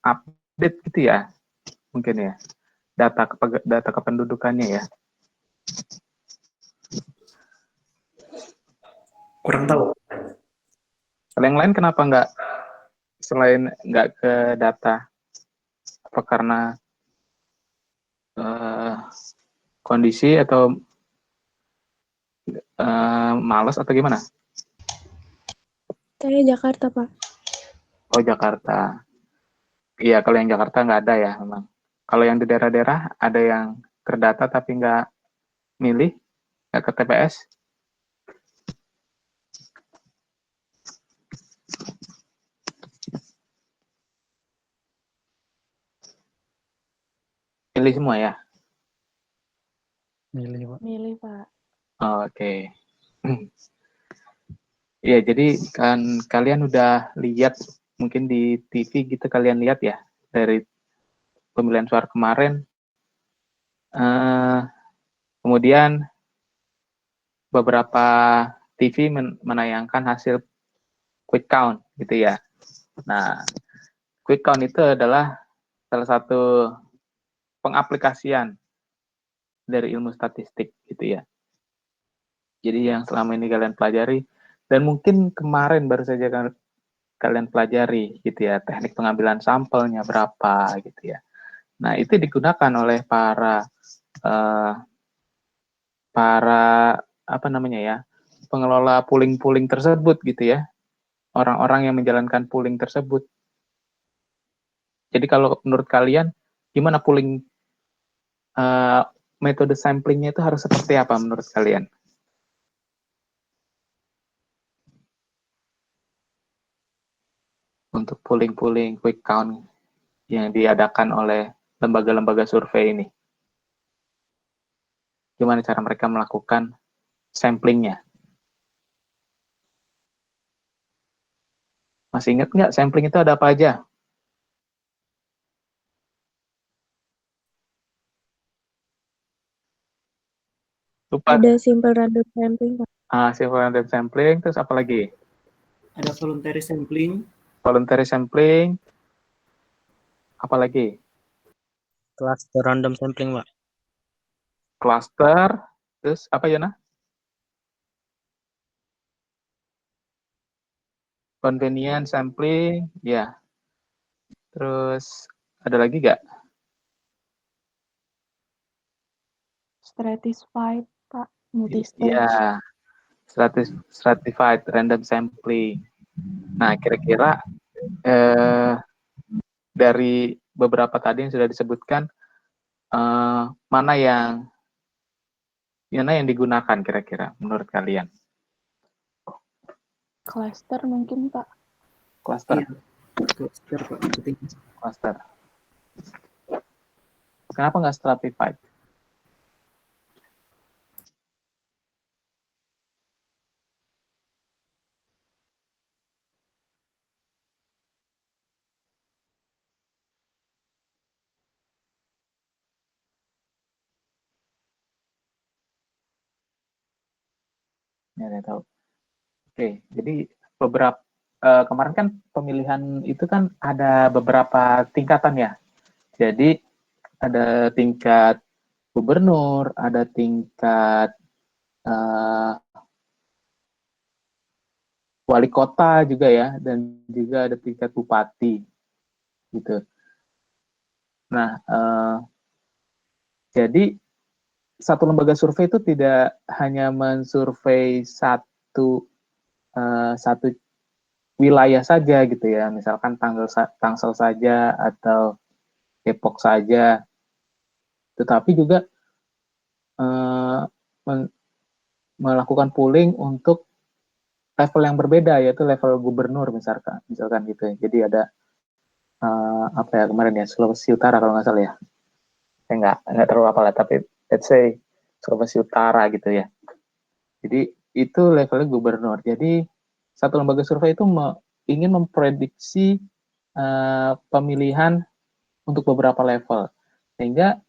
update gitu ya, mungkin ya, data kependudukannya ya. Kurang tahu. Kalau yang lain kenapa nggak, selain nggak ke data, apa karena kondisi atau malas atau gimana? Saya Jakarta, Pak. Oh, Jakarta. Iya, kalau yang Jakarta nggak ada ya memang. Kalau yang di daerah-daerah ada yang terdata tapi nggak milih, nggak ke TPS. Milih semua ya? Milih, Pak. Milih, Pak. Oke. Iya, jadi kan kalian udah lihat mungkin di TV gitu, kalian lihat ya dari pemilihan suara kemarin. Kemudian beberapa TV menayangkan hasil quick count gitu ya. Nah, quick count itu adalah salah satu pengaplikasian dari ilmu statistik gitu ya. Jadi yang selama ini kalian pelajari, dan mungkin kemarin baru saja kalian pelajari gitu ya, teknik pengambilan sampelnya berapa gitu ya. Nah, itu digunakan oleh para apa namanya ya, pengelola pooling-pooling tersebut gitu ya. Orang-orang yang menjalankan pooling tersebut. Jadi kalau menurut kalian gimana pooling, metode samplingnya itu harus seperti apa menurut kalian? Untuk pooling-pooling quick count yang diadakan oleh lembaga-lembaga survei ini. Gimana cara mereka melakukan samplingnya? Masih ingat nggak sampling itu ada apa aja? Lupa. Ada simple random sampling, Pak. Simple random sampling, terus apa lagi? Ada voluntary sampling. Voluntary sampling, apa lagi? Cluster random sampling, Pak. Cluster, terus apa ya, nah? Convenient sampling, ya. Terus ada lagi nggak? Stratified, Pak. Multi-stage. Ya, stratified random sampling. Nah, kira-kira dari beberapa tadi yang sudah disebutkan, mana yang digunakan kira-kira menurut kalian? Cluster mungkin, Pak. Cluster. Iya. Cluster, Pak. Cluster. Kenapa nggak stratified? Ya, saya tahu. Oke, jadi beberapa kemarin kan pemilihan itu kan ada beberapa tingkatan ya. Jadi ada tingkat gubernur, ada tingkat wali kota juga ya, dan juga ada tingkat bupati gitu. Nah, jadi satu lembaga survei itu tidak hanya mensurvei satu wilayah saja gitu ya, misalkan Tangsel saja atau Depok saja, tetapi juga melakukan pooling untuk level yang berbeda, yaitu level gubernur misalkan gitu ya. Jadi ada apa ya kemarin ya, Sulawesi Utara kalau nggak salah ya, saya nggak terlalu apa lah, tapi let's say Sulawesi Utara gitu ya. Jadi itu levelnya gubernur. Jadi satu lembaga survei itu ingin memprediksi pemilihan untuk beberapa level, sehingga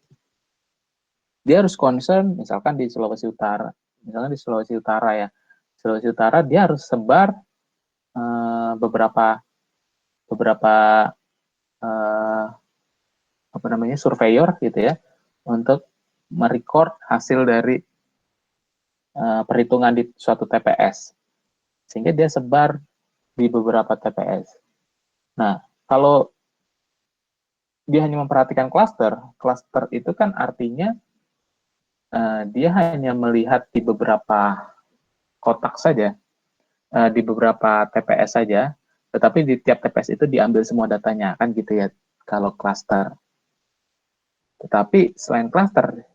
dia harus concern misalkan di Sulawesi Utara, ya, Sulawesi Utara dia harus sebar beberapa apa namanya, surveyor gitu ya, untuk merecord hasil dari perhitungan di suatu TPS, sehingga dia sebar di beberapa TPS. Nah, kalau dia hanya memperhatikan klaster itu kan artinya dia hanya melihat di beberapa kotak saja, di beberapa TPS saja, tetapi di tiap TPS itu diambil semua datanya, kan gitu ya, kalau klaster. Tetapi selain klaster,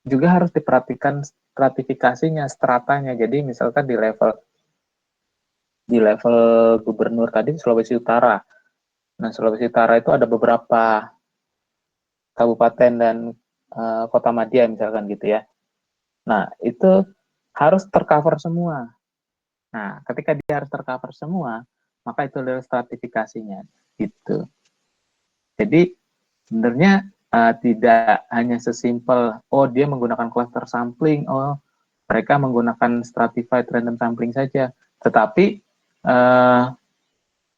juga harus diperhatikan stratifikasinya, stratanya. Jadi misalkan di level gubernur tadi Sulawesi Utara. Nah, Sulawesi Utara itu ada beberapa kabupaten dan kota madya misalkan gitu ya. Nah, itu harus tercover semua. Nah, ketika dia harus tercover semua, maka itu adalah stratifikasinya gitu. Jadi sebenarnya tidak hanya sesimpel dia menggunakan cluster sampling, mereka menggunakan stratified random sampling saja, tetapi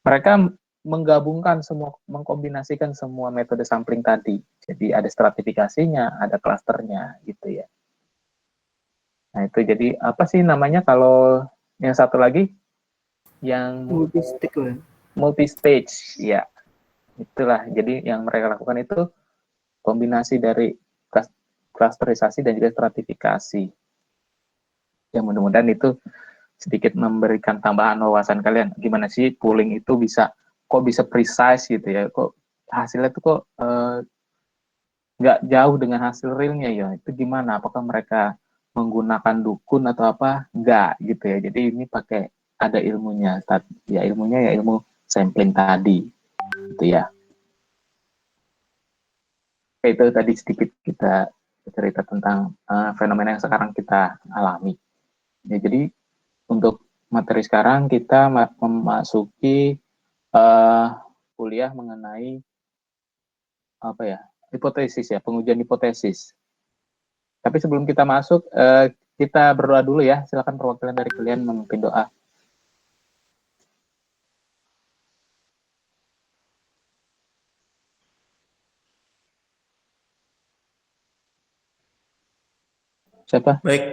mereka menggabungkan semua, mengkombinasikan semua metode sampling tadi. Jadi ada stratifikasinya, ada klasternya gitu ya. Nah, itu jadi apa sih namanya kalau yang satu lagi yang multi-stage ya. Itulah. Jadi yang mereka lakukan itu kombinasi dari klasterisasi dan juga stratifikasi. Ya, mudah-mudahan itu sedikit memberikan tambahan wawasan kalian. Gimana sih pooling itu bisa precise gitu ya? Kok hasilnya itu kok nggak jauh dengan hasil realnya ya? Itu gimana? Apakah mereka menggunakan dukun atau apa? Nggak gitu ya. Jadi ini pakai ada ilmunya. Ya ilmunya ya ilmu sampling tadi. Gitu ya. Oke, itu tadi sedikit kita cerita tentang fenomena yang sekarang kita alami. Ya, jadi untuk materi sekarang kita memasuki kuliah mengenai apa ya, hipotesis ya, pengujian hipotesis. Tapi sebelum kita masuk, kita berdoa dulu ya. Silakan perwakilan dari kalian memimpin doa. Siapa? Baik.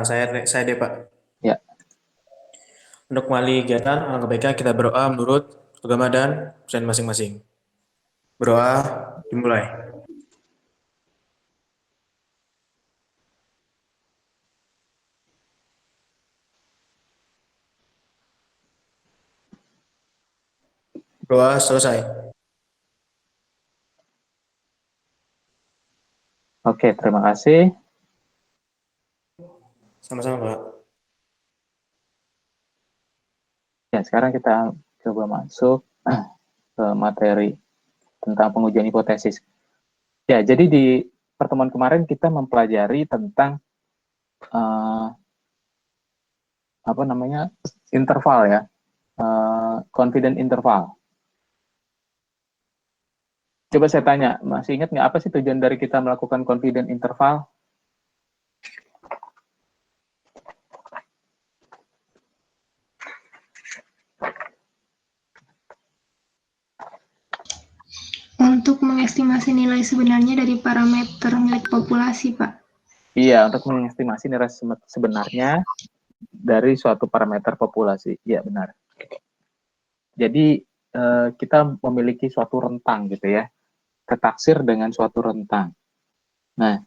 Saya deh, Pak. Ya. Untuk mengawali kegiatan, alangkah baiknya kita berdoa menurut agama dan kepercayaan masing-masing. Berdoa dimulai. Doa selesai. Oke, terima kasih. Sama-sama, Pak. Ya, sekarang kita coba masuk ke materi tentang pengujian hipotesis. Ya, jadi di pertemuan kemarin kita mempelajari tentang apa namanya, interval ya, confident interval. Coba saya tanya, masih ingat nggak apa sih tujuan dari kita melakukan confident interval? Untuk mengestimasi nilai sebenarnya dari parameter milik populasi, Pak. Iya, untuk mengestimasi nilai sebenarnya dari suatu parameter populasi. Iya, benar. Jadi kita memiliki suatu rentang gitu ya, ketaksir dengan suatu rentang. Nah,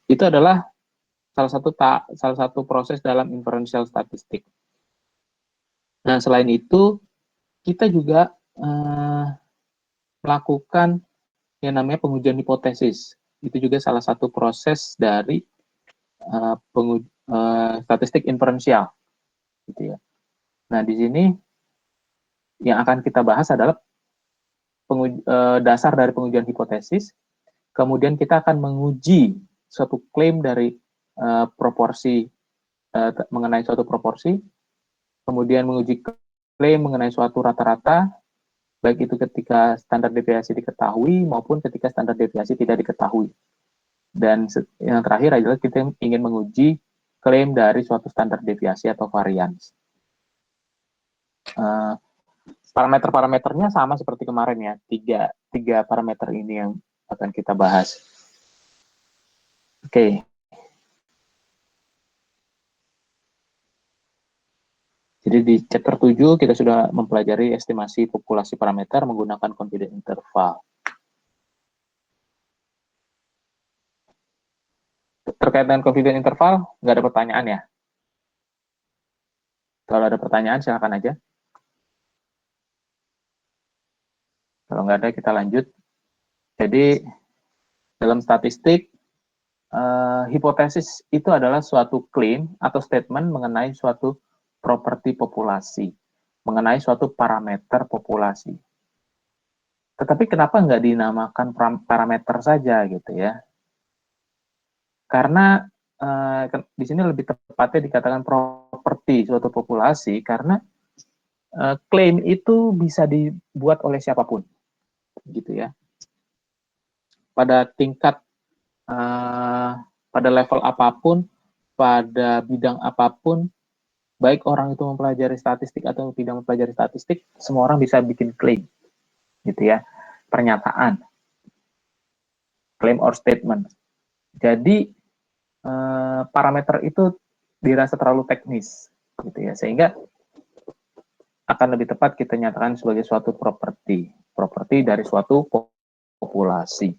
itu adalah salah satu proses dalam inferential statistik. Nah, selain itu kita juga melakukan yang namanya pengujian hipotesis. Itu juga salah satu proses dari statistik inferensial, gitu ya. Nah, di sini yang akan kita bahas adalah dasar dari pengujian hipotesis. Kemudian kita akan menguji suatu klaim dari proporsi mengenai suatu proporsi, kemudian menguji klaim mengenai suatu rata-rata, baik itu ketika standar deviasi diketahui maupun ketika standar deviasi tidak diketahui. Dan yang terakhir adalah kita ingin menguji klaim dari suatu standar deviasi atau varians. Parameter-parameternya sama seperti kemarin ya, tiga parameter ini yang akan kita bahas. Oke. Jadi di chapter 7 kita sudah mempelajari estimasi populasi parameter menggunakan confidence interval. Terkait dengan confidence interval, nggak ada pertanyaan ya? Kalau ada pertanyaan, silakan aja. Kalau nggak ada, kita lanjut. Jadi, dalam statistik, hipotesis itu adalah suatu klaim atau statement mengenai suatu properti populasi, mengenai suatu parameter populasi. Tetapi kenapa nggak dinamakan parameter saja gitu ya? Karena di sini lebih tepatnya dikatakan properti suatu populasi, karena klaim itu bisa dibuat oleh siapapun, gitu ya. Pada tingkat, pada level apapun, pada bidang apapun, baik orang itu mempelajari statistik atau tidak mempelajari statistik, semua orang bisa bikin klaim, gitu ya, pernyataan, claim or statement. Jadi parameter itu dirasa terlalu teknis, gitu ya, sehingga akan lebih tepat kita nyatakan sebagai suatu properti dari suatu populasi.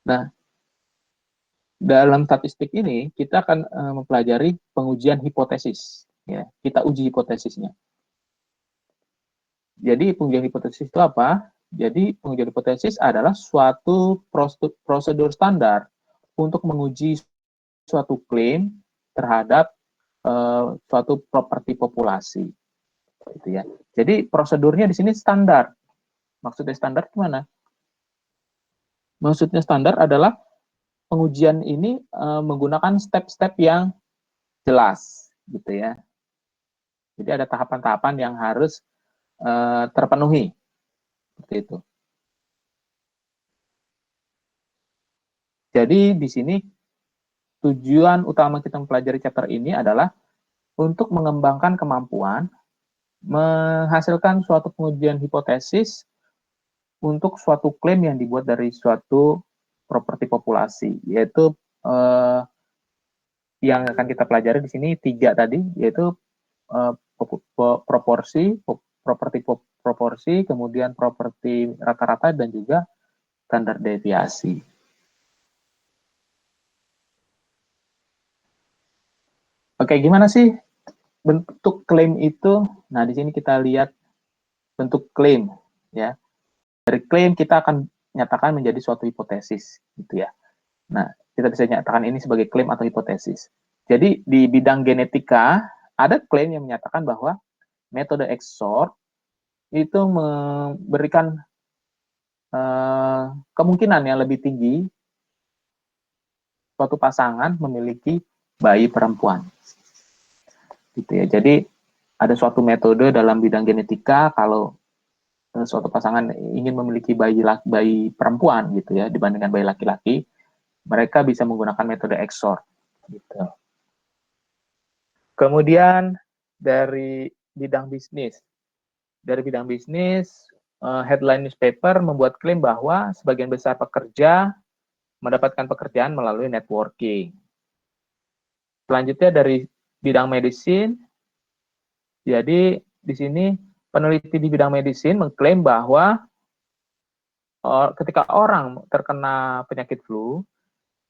Nah, dalam statistik ini kita akan mempelajari pengujian hipotesis. Ya, kita uji hipotesisnya. Jadi pengujian hipotesis itu apa? Jadi pengujian hipotesis adalah suatu prosedur standar untuk menguji suatu klaim terhadap suatu properti populasi, gitu ya. Jadi prosedurnya di sini standar. Maksudnya standar gimana? Maksudnya standar adalah pengujian ini menggunakan step-step yang jelas, gitu ya. Jadi ada tahapan-tahapan yang harus terpenuhi, seperti itu. Jadi di sini tujuan utama kita mempelajari chapter ini adalah untuk mengembangkan kemampuan menghasilkan suatu pengujian hipotesis untuk suatu klaim yang dibuat dari suatu properti populasi, yaitu yang akan kita pelajari di sini 3 tadi, yaitu proporsi, properti proporsi, kemudian properti rata-rata, dan juga standar deviasi. Oke, gimana sih bentuk klaim itu? Nah, di sini kita lihat bentuk klaim, ya. Dari klaim kita akan nyatakan menjadi suatu hipotesis, gitu ya. Nah, kita bisa nyatakan ini sebagai klaim atau hipotesis. Jadi di bidang genetika ada klaim yang menyatakan bahwa metode XOR itu memberikan kemungkinan yang lebih tinggi suatu pasangan memiliki bayi perempuan, gitu ya. Jadi ada suatu metode dalam bidang genetika kalau suatu pasangan ingin memiliki bayi perempuan, gitu ya, dibandingkan bayi laki-laki, mereka bisa menggunakan metode XOR, gitu. Kemudian dari bidang bisnis, headline newspaper membuat klaim bahwa sebagian besar pekerja mendapatkan pekerjaan melalui networking. Selanjutnya dari bidang medicine, jadi di sini peneliti di bidang medicine mengklaim bahwa ketika orang terkena penyakit flu,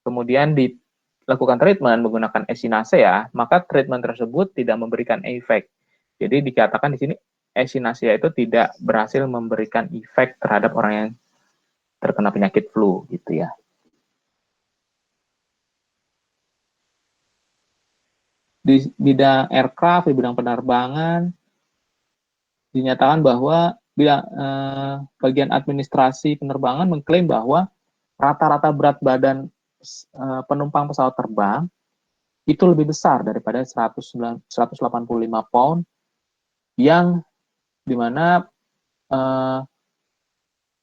kemudian dilakukan treatment menggunakan echinacea, maka treatment tersebut tidak memberikan efek. Jadi dikatakan di sini echinacea itu tidak berhasil memberikan efek terhadap orang yang terkena penyakit flu, gitu ya. Di bidang aircraft, di bidang penerbangan, dinyatakan bahwa bagian administrasi penerbangan mengklaim bahwa rata-rata berat badan penumpang pesawat terbang itu lebih besar daripada 185 pound, yang dimana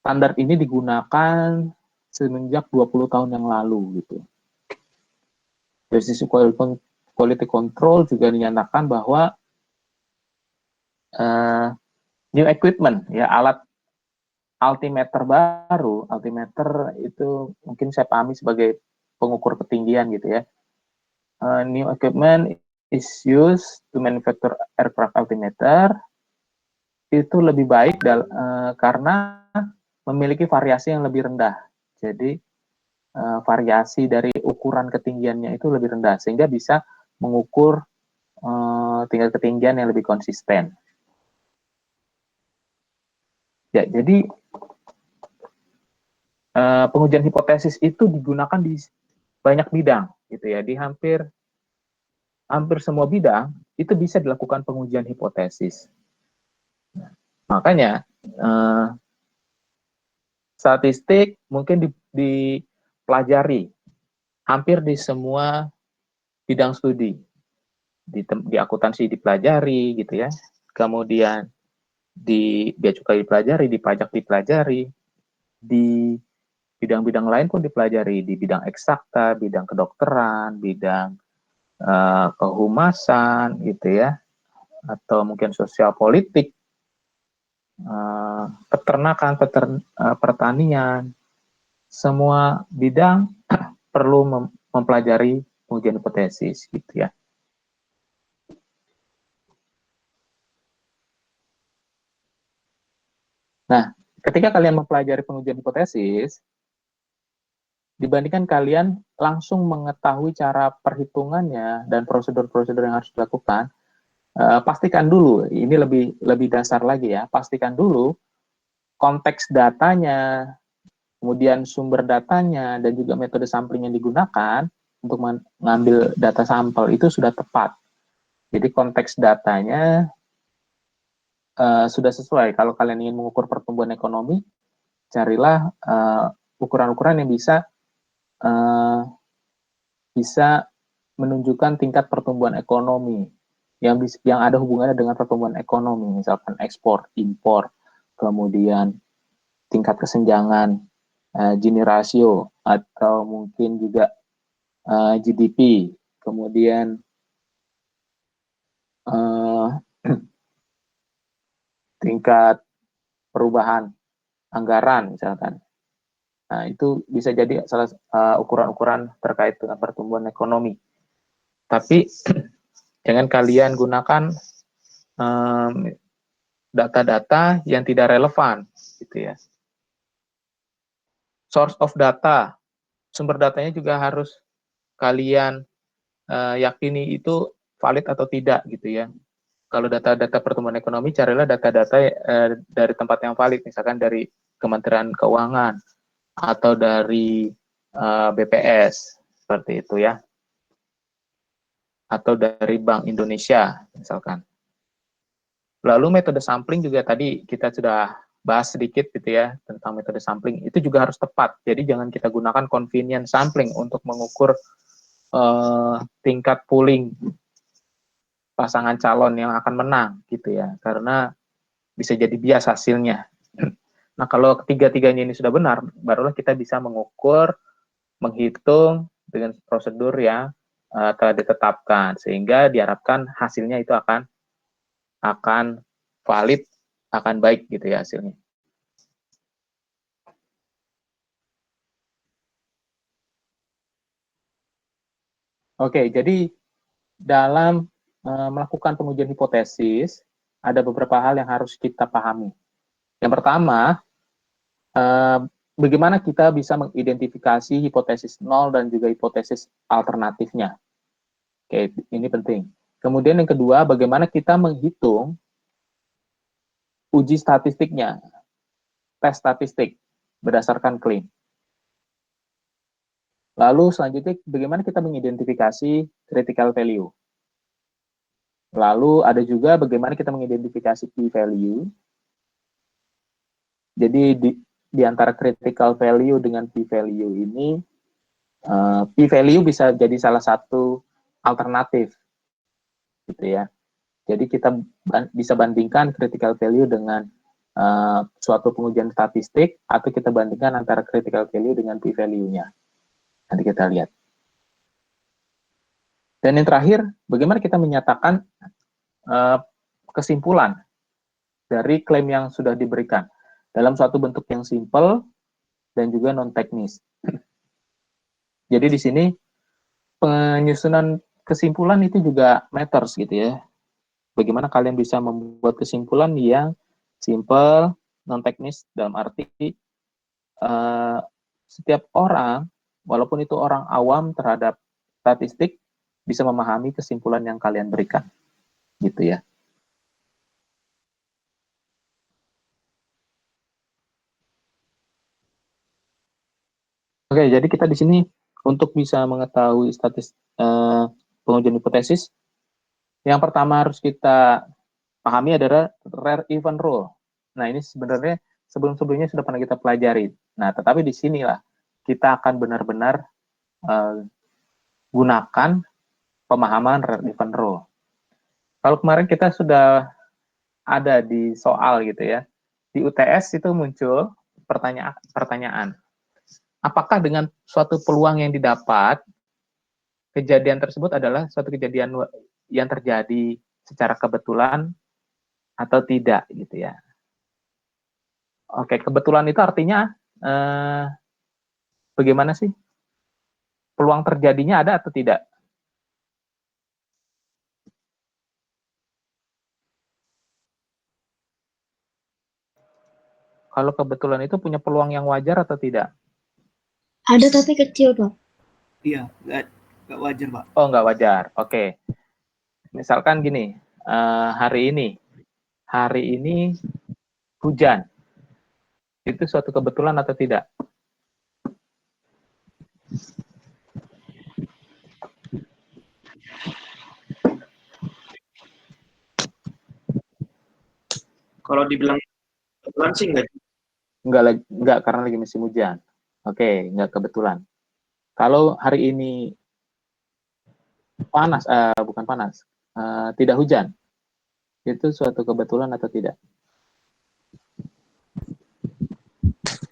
standar ini digunakan semenjak 20 tahun yang lalu, gitu. Dari sisi quality control juga dinyatakan bahwa new equipment, ya, alat altimeter baru. Altimeter itu mungkin saya pahami sebagai pengukur ketinggian gitu ya. New equipment is used to manufacture aircraft altimeter. Itu lebih baik karena memiliki variasi yang lebih rendah. Jadi variasi dari ukuran ketinggiannya itu lebih rendah, sehingga bisa mengukur tingkat ketinggian yang lebih konsisten. Ya, jadi pengujian hipotesis itu digunakan di banyak bidang, gitu ya. Di hampir semua bidang itu bisa dilakukan pengujian hipotesis. Makanya statistik mungkin dipelajari hampir di semua bidang studi. Di akuntansi dipelajari, gitu ya. Kemudian di bea cukai dipelajari, di pajak dipelajari, di bidang-bidang lain pun dipelajari, di bidang eksakta, bidang kedokteran, bidang kehumasan, gitu ya, atau mungkin sosial politik, peternakan, pertanian, semua bidang perlu mempelajari pengujian hipotesis, gitu ya. Nah, ketika kalian mempelajari pengujian hipotesis, dibandingkan kalian langsung mengetahui cara perhitungannya dan prosedur-prosedur yang harus dilakukan, pastikan dulu, ini lebih dasar lagi ya, pastikan dulu konteks datanya, kemudian sumber datanya, dan juga metode sampling yang digunakan untuk mengambil data sampel itu sudah tepat. Jadi konteks datanya sudah sesuai. Kalau kalian ingin mengukur pertumbuhan ekonomi, carilah ukuran-ukuran yang bisa menunjukkan tingkat pertumbuhan ekonomi yang ada hubungannya dengan pertumbuhan ekonomi, misalkan ekspor, impor, kemudian tingkat kesenjangan, Gini rasio, atau mungkin juga GDP, kemudian tingkat perubahan anggaran misalkan. Nah, itu bisa jadi salah ukuran-ukuran terkait dengan pertumbuhan ekonomi. Tapi jangan kalian gunakan data-data yang tidak relevan, gitu ya. Source of data, sumber datanya juga harus kalian yakini itu valid atau tidak, gitu ya. Kalau data-data pertumbuhan ekonomi, carilah data-data dari tempat yang valid, misalkan dari Kementerian Keuangan atau dari BPS, seperti itu ya. Atau dari Bank Indonesia, misalkan. Lalu metode sampling juga tadi kita sudah bahas sedikit gitu ya, tentang metode sampling. Itu juga harus tepat, jadi jangan kita gunakan convenient sampling untuk mengukur tingkat pooling pasangan calon yang akan menang gitu ya, karena bisa jadi bias hasilnya. Nah, kalau ketiga-tiganya ini sudah benar, barulah kita bisa mengukur, menghitung dengan prosedur yang telah ditetapkan, sehingga diharapkan hasilnya itu akan valid, akan baik gitu ya hasilnya. Oke, jadi dalam melakukan pengujian hipotesis, ada beberapa hal yang harus kita pahami. Yang pertama, bagaimana kita bisa mengidentifikasi hipotesis nol dan juga hipotesis alternatifnya. Oke, ini penting. Kemudian yang kedua, bagaimana kita menghitung uji statistiknya, tes statistik berdasarkan klaim. Lalu selanjutnya, bagaimana kita mengidentifikasi critical value. Lalu ada juga bagaimana kita mengidentifikasi p-value. Jadi di antara critical value dengan p-value ini, p-value bisa jadi salah satu alternatif, gitu ya. Jadi kita bisa bandingkan critical value dengan suatu pengujian statistik, atau kita bandingkan antara critical value dengan p-value-nya. Nanti kita lihat. Dan yang terakhir, bagaimana kita menyatakan kesimpulan dari klaim yang sudah diberikan dalam suatu bentuk yang simple dan juga non-teknis. Jadi di sini penyusunan kesimpulan itu juga matters gitu ya. Bagaimana kalian bisa membuat kesimpulan yang simple, non-teknis, dalam arti setiap orang, walaupun itu orang awam terhadap statistik, bisa memahami kesimpulan yang kalian berikan. Gitu ya. Oke, jadi kita di sini untuk bisa mengetahui pengujian hipotesis, yang pertama harus kita pahami adalah rare event rule. Nah, ini sebenarnya sebelum-sebelumnya sudah pernah kita pelajari. Nah, tetapi di sinilah kita akan benar-benar gunakan pemahaman rare event rule. Kalau kemarin kita sudah ada di soal gitu ya, di UTS itu muncul pertanyaan. Apakah dengan suatu peluang yang didapat, kejadian tersebut adalah suatu kejadian yang terjadi secara kebetulan atau tidak gitu ya. Oke, kebetulan itu artinya bagaimana sih? Peluang terjadinya ada atau tidak? Kalau kebetulan itu punya peluang yang wajar atau tidak? Ada tapi kecil, Pak. Iya, nggak wajar, Pak. Oh, nggak wajar. Oke. Misalkan gini, hari ini hujan. Itu suatu kebetulan atau tidak? Kalau dibilang kebetulan sih enggak. Enggak karena lagi musim hujan. Oke, enggak kebetulan. Kalau hari ini panas, bukan panas, tidak hujan, itu suatu kebetulan atau tidak?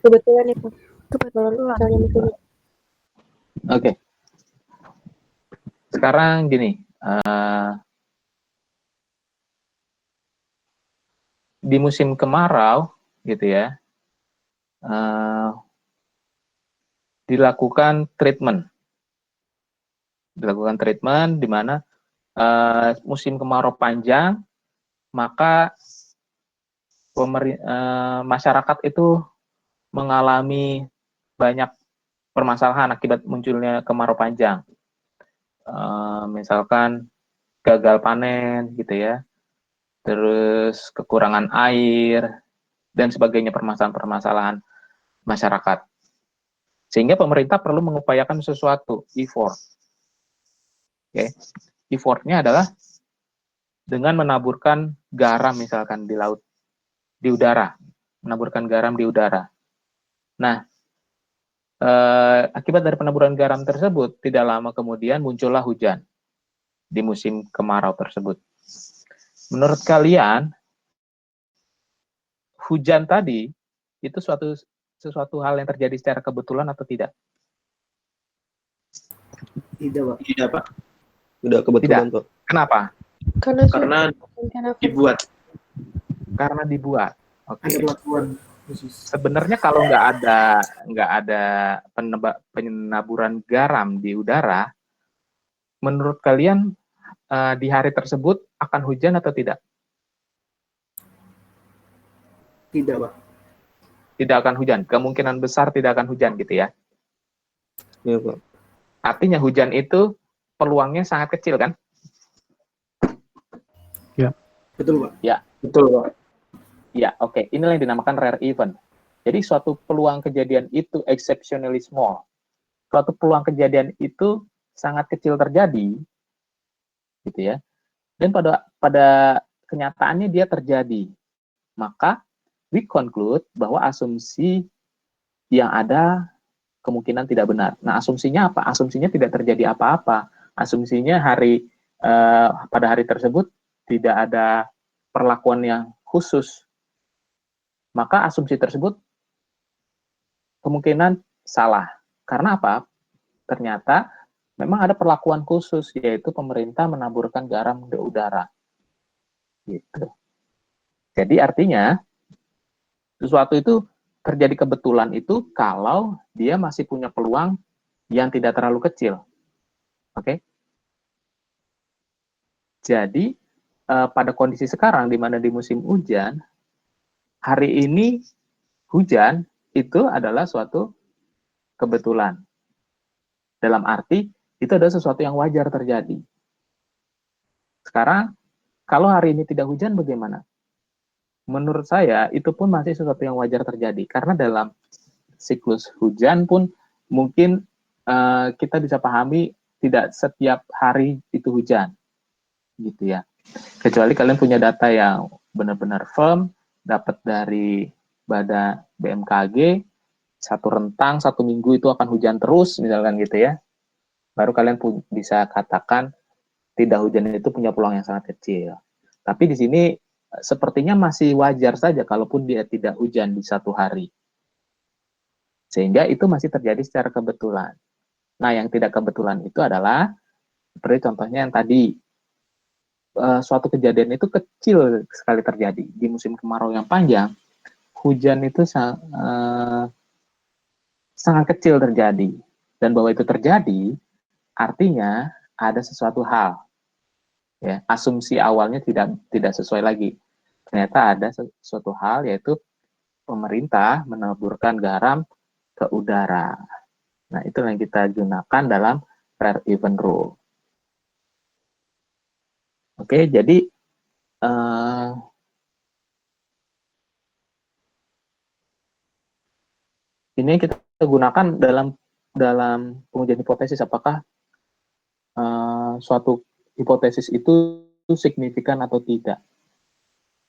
Kebetulan itu. Kebetulan misalnya musim. Oke. Sekarang gini, di musim kemarau, gitu ya, dilakukan treatment di mana musim kemarau panjang, maka masyarakat itu mengalami banyak permasalahan akibat munculnya kemarau panjang. Misalkan gagal panen gitu ya, terus kekurangan air, dan sebagainya, permasalahan-permasalahan masyarakat. Sehingga pemerintah perlu mengupayakan sesuatu, effort. Okay. Effortnya adalah dengan menaburkan garam misalkan di laut, di udara. Menaburkan garam di udara. Nah, akibat dari penaburan garam tersebut, tidak lama kemudian muncullah hujan di musim kemarau tersebut. Menurut kalian, hujan tadi itu sesuatu hal yang terjadi secara kebetulan atau tidak? Tidak, Pak. Tidak, Pak. Tidak kebetulan, Pak. Kenapa? Karena dibuat. Karena dibuat. Oke. Ada pelakuan khusus. Sebenarnya kalau nggak ada penaburan garam di udara, menurut kalian di hari tersebut akan hujan atau tidak? Tidak, Pak. Tidak akan hujan. Kemungkinan besar tidak akan hujan gitu ya. Iya, Pak. Artinya hujan itu peluangnya sangat kecil kan? Ya. Betul, Pak. Ya. Betul, Pak. Ya, oke. Inilah yang dinamakan rare event. Jadi suatu peluang kejadian itu exceptionally small. Suatu peluang kejadian itu sangat kecil terjadi, gitu ya. Dan pada kenyataannya dia terjadi. Maka we conclude bahwa asumsi yang ada kemungkinan tidak benar. Nah, asumsinya apa? Asumsinya tidak terjadi apa-apa. Asumsinya pada hari tersebut tidak ada perlakuan yang khusus. Maka asumsi tersebut kemungkinan salah. Karena apa? Ternyata memang ada perlakuan khusus, yaitu pemerintah menaburkan garam di udara. Gitu. Jadi artinya sesuatu itu terjadi kebetulan itu kalau dia masih punya peluang yang tidak terlalu kecil. Oke? Jadi pada kondisi sekarang di mana di musim hujan, hari ini hujan itu adalah suatu kebetulan. Dalam arti itu adalah sesuatu yang wajar terjadi. Sekarang kalau hari ini tidak hujan bagaimana? Menurut saya itu pun masih sesuatu yang wajar terjadi karena dalam siklus hujan pun mungkin kita bisa pahami tidak setiap hari itu hujan, gitu ya. Kecuali kalian punya data yang benar-benar firm, dapat dari Badan BMKG, satu rentang, 1 minggu itu akan hujan terus, misalkan gitu ya. Baru kalian bisa katakan tidak hujan itu punya peluang yang sangat kecil. Tapi di sini sepertinya masih wajar saja kalaupun dia tidak hujan di satu hari. Sehingga itu masih terjadi secara kebetulan. Nah, yang tidak kebetulan itu adalah seperti contohnya yang tadi, suatu kejadian itu kecil sekali terjadi. Di musim kemarau yang panjang, hujan itu sangat kecil terjadi. Dan bahwa itu terjadi, artinya ada sesuatu hal. Ya, asumsi awalnya tidak sesuai lagi. Ternyata ada sesuatu hal, yaitu pemerintah menaburkan garam ke udara. Nah, itu yang kita gunakan dalam rare event rule. Oke, jadi ini kita gunakan dalam pengujian hipotesis, apakah suatu hipotesis itu signifikan atau tidak.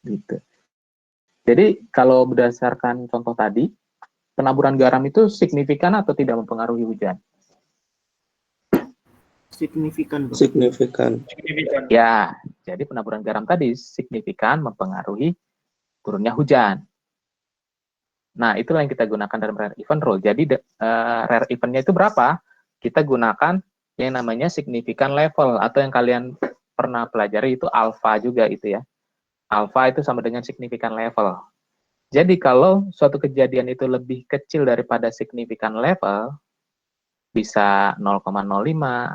Gitu. Jadi kalau berdasarkan contoh tadi, penaburan garam itu signifikan atau tidak mempengaruhi hujan? Signifikan, Pak. Signifikan. Ya, jadi penaburan garam tadi signifikan mempengaruhi turunnya hujan. Nah, itulah yang kita gunakan dalam rare event rule. Jadi rare eventnya itu berapa? Kita gunakan yang namanya signifikan level, atau yang kalian pernah pelajari itu alpha juga itu ya. Alpha itu sama dengan signifikan level. Jadi kalau suatu kejadian itu lebih kecil daripada signifikan level, bisa 0,05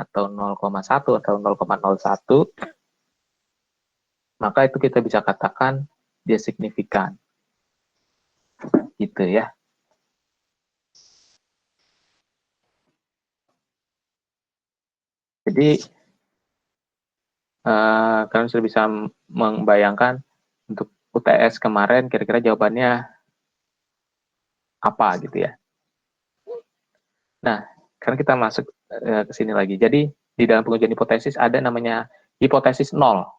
atau 0,1 atau 0,01, maka itu kita bisa katakan dia signifikan. Gitu ya. Jadi kalian sudah bisa membayangkan untuk UTS kemarin kira-kira jawabannya apa gitu ya. Nah, sekarang kita masuk ke sini lagi. Jadi di dalam pengujian hipotesis ada namanya hipotesis nol.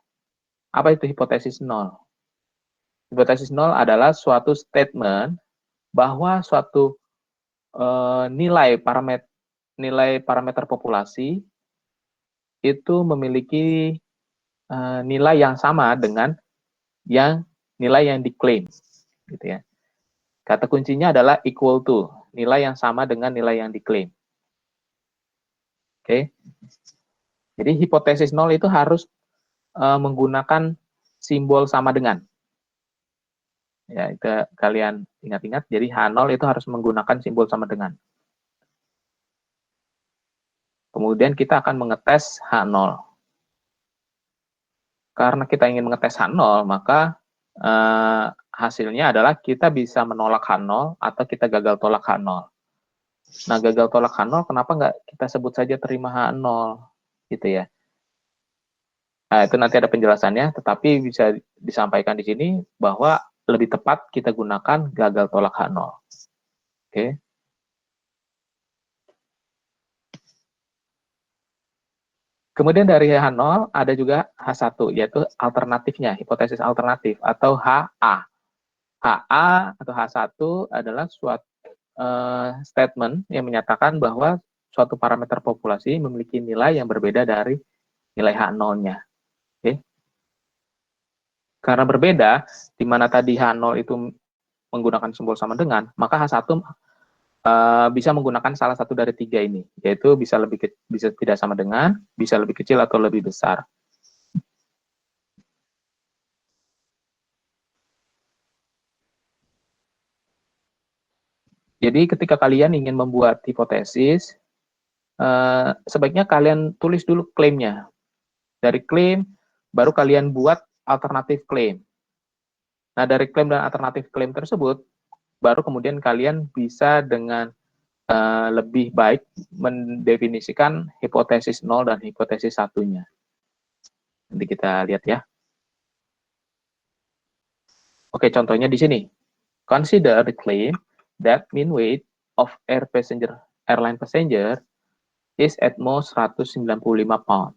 Apa itu hipotesis nol? Hipotesis nol adalah suatu statement bahwa suatu nilai parameter populasi itu memiliki nilai yang sama dengan nilai yang diklaim, gitu ya. Kata kuncinya adalah equal to, nilai yang sama dengan nilai yang diklaim. Oke. Jadi hipotesis nol itu harus menggunakan simbol sama dengan. Ya, itu kalian ingat-ingat. Jadi H0 itu harus menggunakan simbol sama dengan. Kemudian kita akan mengetes H0. Karena kita ingin mengetes H0, maka hasilnya adalah kita bisa menolak H0 atau kita gagal tolak H0. Nah, gagal tolak H0, kenapa nggak kita sebut saja terima H0? Gitu ya. Nah, itu nanti ada penjelasannya, tetapi bisa disampaikan di sini bahwa lebih tepat kita gunakan gagal tolak H0. Oke. Kemudian dari H0 ada juga H1, yaitu alternatifnya, hipotesis alternatif, atau HA. HA atau H1 adalah suatu statement yang menyatakan bahwa suatu parameter populasi memiliki nilai yang berbeda dari nilai H0-nya. Oke. Karena berbeda, di mana tadi H0 itu menggunakan simbol sama dengan, maka H1 bisa menggunakan salah satu dari 3 ini, yaitu bisa tidak sama dengan, bisa lebih kecil atau lebih besar. Jadi ketika kalian ingin membuat hipotesis, sebaiknya kalian tulis dulu klaimnya. Dari klaim, baru kalian buat alternatif klaim. Nah, dari klaim dan alternatif klaim tersebut, baru kemudian kalian bisa dengan lebih baik mendefinisikan hipotesis 0 dan hipotesis 1-nya. Nanti kita lihat ya. Oke, contohnya di sini. Consider the claim that mean weight of airline passenger is at most 195 pound.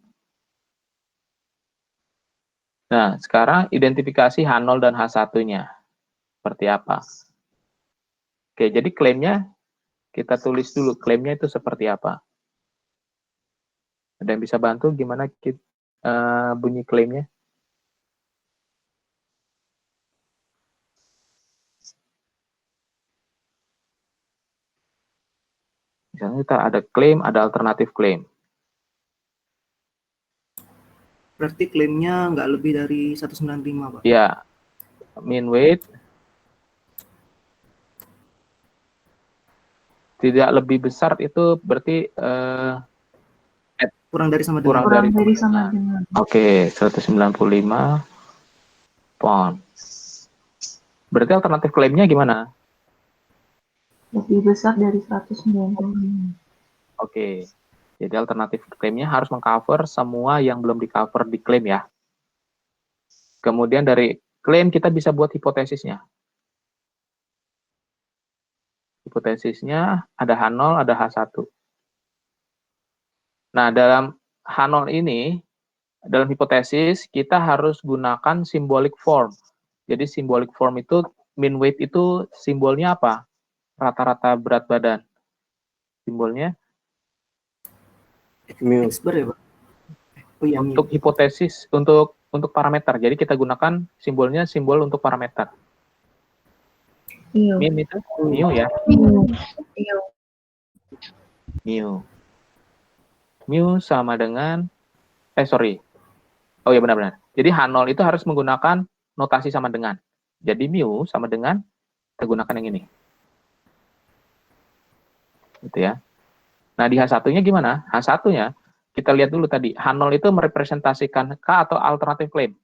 Nah, sekarang identifikasi H0 dan H1-nya. Seperti apa? Oke, jadi klaimnya kita tulis dulu. Klaimnya itu seperti apa? Ada yang bisa bantu gimana bunyi klaimnya? Misalnya kita ada klaim, ada alternatif klaim. Berarti klaimnya nggak lebih dari 195, Pak. Ya, mean weight tidak lebih besar itu berarti Kurang dari sama kurang dengan. dari sama dengan. Oke, 195 pound. Berarti alternatif klaimnya gimana? Lebih besar dari 195. Oke. Jadi alternatif klaimnya harus mengcover semua yang belum di-cover di klaim ya. Kemudian dari klaim kita bisa buat hipotesisnya. Hipotesisnya ada H0, ada H1. Nah, dalam H0 ini, dalam hipotesis, kita harus gunakan symbolic form. Jadi symbolic form itu, mean weight itu simbolnya apa? Rata-rata berat badan. Simbolnya? Mu. X-bar ya, Pak? Oh iya, Untuk hipotesis, untuk parameter. Jadi kita gunakan simbolnya simbol untuk parameter. Iya. Min itu mu ya. Iya. Mu. Mu sama dengan oh ya benar-benar. Jadi H0 itu harus menggunakan notasi sama dengan. Jadi mu sama dengan kita gunakan yang ini. Gitu ya. Nah, di H1-nya gimana? H1-nya kita lihat dulu tadi. H0 itu merepresentasikan K atau alternatif claim.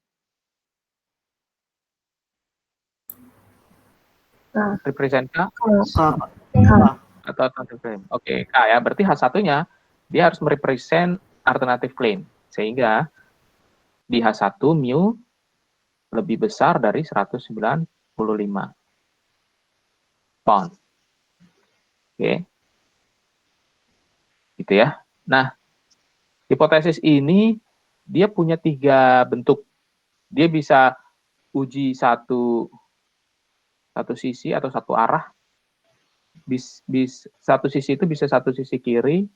Represent K atau alternative claim. Oke, K ya. Berarti H1-nya dia harus merepresent alternative claim. Sehingga di H1 mu lebih besar dari 195 pound. Oke. Gitu ya. Nah, hipotesis ini dia punya 3 bentuk. Dia bisa uji satu sisi atau satu arah. Satu sisi itu bisa satu sisi kiri,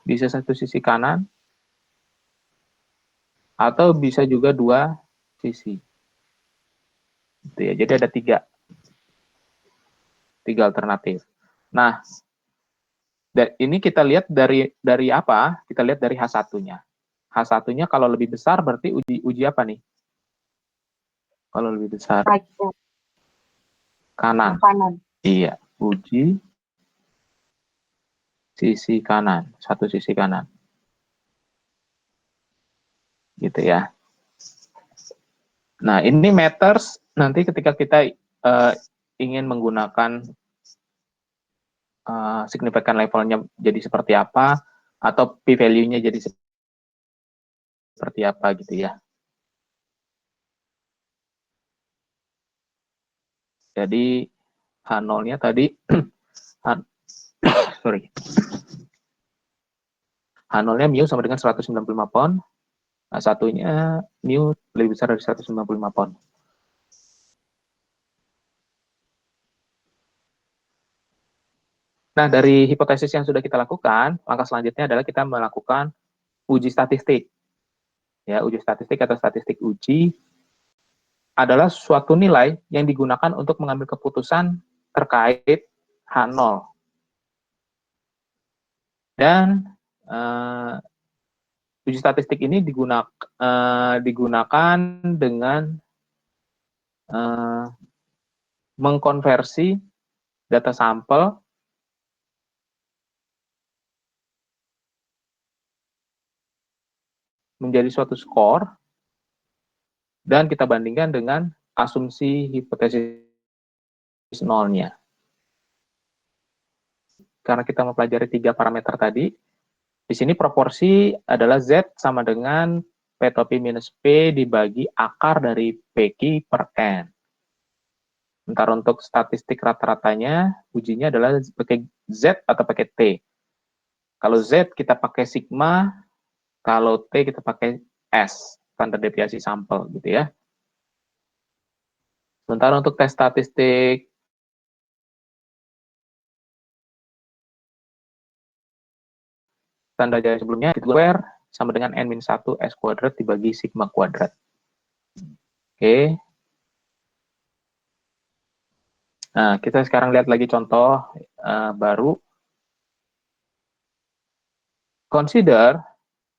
bisa satu sisi kanan, atau bisa juga 2 sisi. Gitu ya. Jadi ada 3 alternatif. Nah, ini kita lihat dari apa? Kita lihat dari H1-nya. H1-nya kalau lebih besar berarti uji apa nih? Kalau lebih besar. Kanan. Iya, uji sisi kanan, satu sisi kanan. Gitu ya. Nah, ini matters nanti ketika kita ingin menggunakan significant levelnya jadi seperti apa, atau p-value-nya jadi seperti apa gitu ya. Jadi H0-nya tadi sorry. H0-nya mu sama dengan 195 pound. H1-nya mu lebih besar dari 195 pound. Nah, dari hipotesis yang sudah kita lakukan, langkah selanjutnya adalah kita melakukan uji statistik. Ya, uji statistik atau statistik uji adalah suatu nilai yang digunakan untuk mengambil keputusan terkait H0. Dan uji statistik ini digunakan dengan mengkonversi data sampel menjadi suatu skor dan kita bandingkan dengan asumsi hipotesis nolnya. Karena kita mempelajari 3 parameter tadi, di sini proporsi adalah Z sama dengan P topi minus P dibagi akar dari PQ per N. Sementara untuk statistik rata-ratanya, ujinya adalah pakai Z atau pakai T. Kalau Z kita pakai sigma, kalau T kita pakai S, standar deviasi sampel gitu ya. Sementara untuk tes statistik standar deviasi sebelumnya, square sama dengan N-1 S kuadrat dibagi sigma kuadrat. Oke. Nah, kita sekarang lihat lagi contoh baru. Consider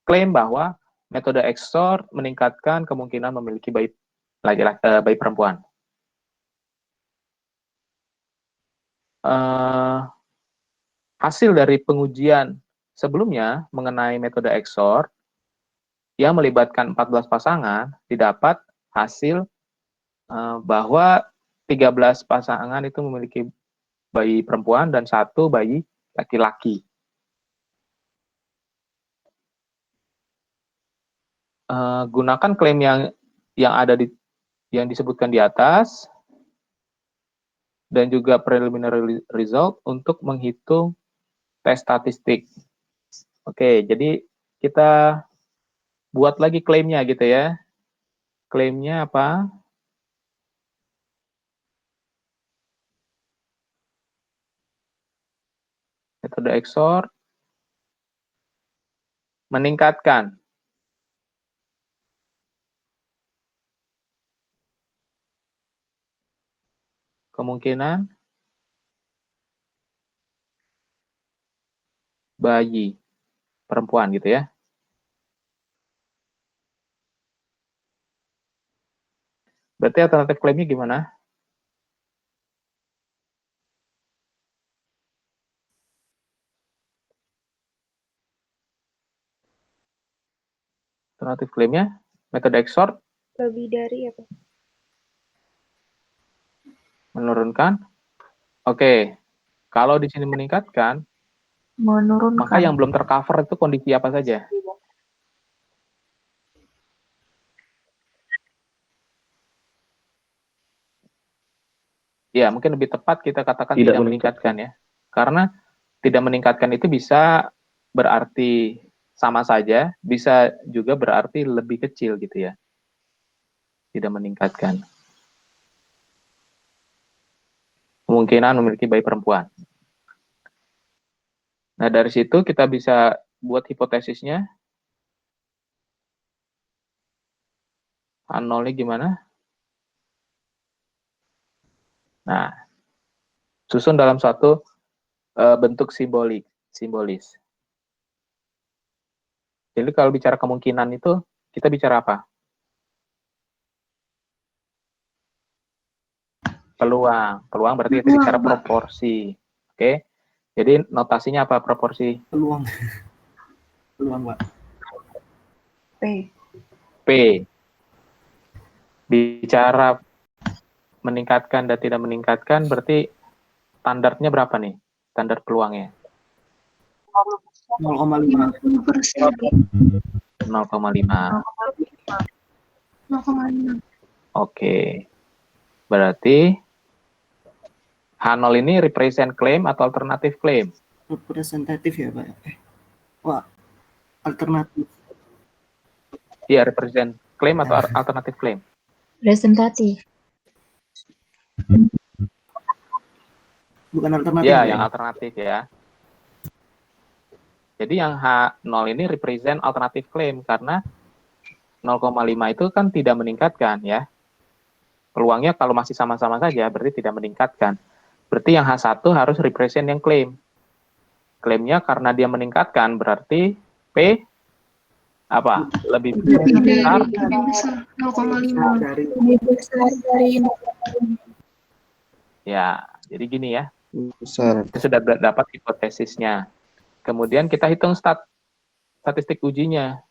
klaim bahwa metode XOR meningkatkan kemungkinan memiliki bayi perempuan. Hasil dari pengujian sebelumnya mengenai metode XOR yang melibatkan 14 pasangan didapat hasil bahwa 13 pasangan itu memiliki bayi perempuan dan 1 bayi laki-laki. Gunakan klaim yang ada yang disebutkan di atas dan juga preliminary result untuk menghitung tes statistik. Oke, jadi kita buat lagi klaimnya gitu ya. Klaimnya apa? Metode XOR meningkatkan kemungkinan bayi perempuan gitu ya. Berarti alternatif klaimnya gimana? Alternatif klaimnya metode XOR Lebih dari apa? menurunkan. Oke. Kalau di sini meningkatkan, Menurunkan. maka yang belum tercover itu kondisi apa saja? Ya, mungkin lebih tepat kita katakan tidak meningkatkan ya. Karena tidak meningkatkan itu bisa berarti sama saja, bisa juga berarti lebih kecil gitu ya. Tidak meningkatkan. Kemungkinan memiliki bayi perempuan. Nah, dari situ kita bisa buat hipotesisnya. H0-nya gimana? Nah, susun dalam suatu bentuk simbolis. Jadi kalau bicara kemungkinan itu, kita bicara apa? Peluang. Peluang berarti kita bicara proporsi. Oke. Jadi notasinya apa proporsi? Peluang. Peluang, Pak. P. Bicara meningkatkan dan tidak meningkatkan, berarti standarnya berapa nih? Standar peluangnya? 0,5. 0,5. 0,5. 0,5. Oke. Berarti H0 ini represent claim atau alternatif claim? Representatif ya, Pak. Wah, alternatif. Iya, represent claim atau alternatif claim? Presentatif. Bukan alternatif. Ya, yang alternatif ya. Jadi yang H0 ini represent alternatif claim karena 0,5 itu kan tidak meningkatkan ya. Peluangnya kalau masih sama-sama saja berarti tidak meningkatkan. Berarti yang H1 harus represent yang claim. Klaimnya karena dia meningkatkan berarti P apa? Lebih besar. Lebih besar. 0,5. Dari Lebih besar dari 0,5. Ya, jadi gini ya. Besar. Kita sudah dapat hipotesisnya. Kemudian kita hitung statistik ujinya.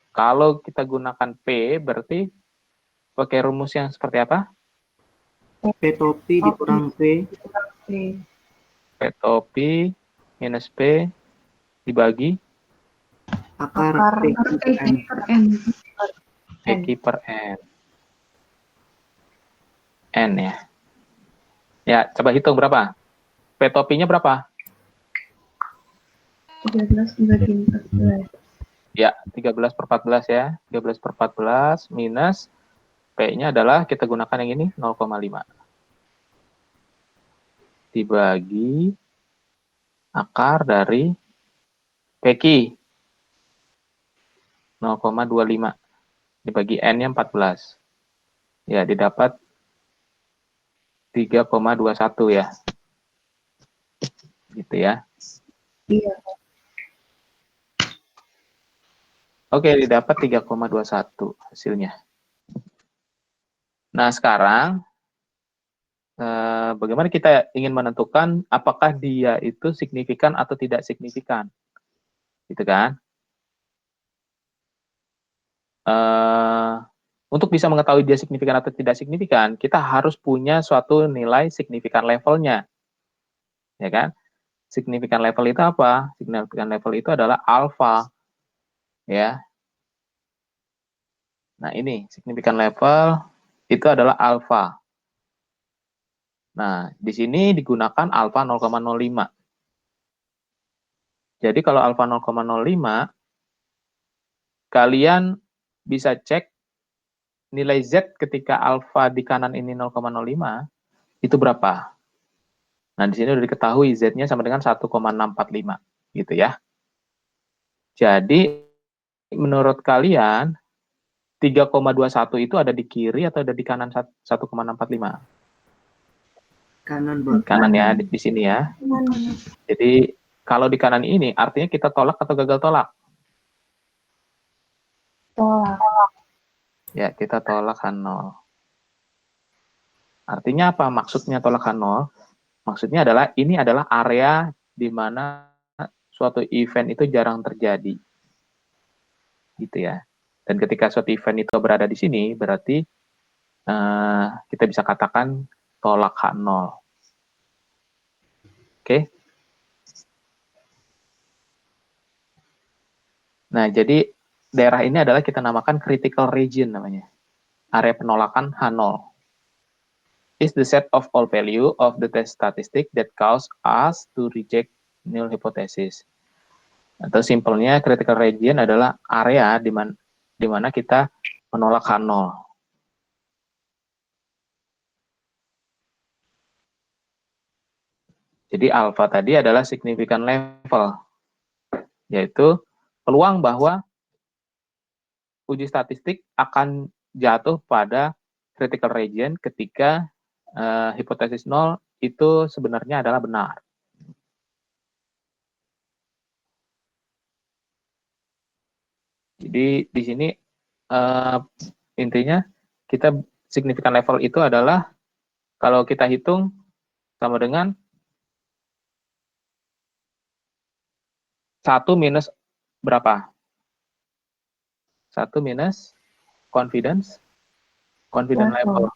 Kalau kita gunakan P, berarti pakai rumus yang seperti apa? P topi dikurang P. P topi minus P dibagi Akar P per N. per N. PQ per N. N ya. Ya, coba hitung berapa? P topinya berapa? 13 dibagi 14. Ya, 13 per 14 ya. 13 per 14 minus P-nya adalah kita gunakan yang ini 0,5. Dibagi akar dari PQ 0,25. Dibagi N-nya 14. Ya, didapat 3,21 ya. Gitu ya. Iya. Oke, didapat 3,21 hasilnya. Nah, sekarang bagaimana kita ingin menentukan apakah dia itu signifikan atau tidak signifikan. Gitu kan? Untuk bisa mengetahui dia signifikan atau tidak signifikan, kita harus punya suatu nilai signifikan levelnya. Ya kan? Signifikan level itu apa? Signifikan level itu adalah alfa. Ya. Nah, ini signifikan level itu adalah alfa. Nah, di sini digunakan alfa 0,05. Jadi kalau alfa 0,05, kalian bisa cek nilai Z ketika alfa di kanan ini 0,05 itu berapa. Nah, di sini sudah diketahui Z-nya sama dengan 1,645 gitu ya. Jadi menurut kalian 3,21 itu ada di kiri atau ada di kanan 1,645? Kanan, Pak. Kanan ya, di sini ya. Jadi kalau di kanan ini artinya kita tolak atau gagal tolak? Tolak. Ya, kita tolak H0. Artinya apa maksudnya tolak H0? Maksudnya adalah ini adalah area di mana suatu event itu jarang terjadi. Gitu ya. Dan ketika suatu event itu berada di sini, berarti kita bisa katakan tolak H0. Oke. Nah, jadi daerah ini adalah kita namakan critical region namanya. Area penolakan H0. Is the set of all value of the test statistic that cause us to reject null hypothesis. Atau simpelnya critical region adalah area di mana kita menolak H0. Jadi alfa tadi adalah significant level, yaitu peluang bahwa uji statistik akan jatuh pada critical region ketika hipotesis 0 itu sebenarnya adalah benar. Jadi di sini intinya kita significant level itu adalah kalau kita hitung sama dengan 1 minus berapa? 1 minus confidence level.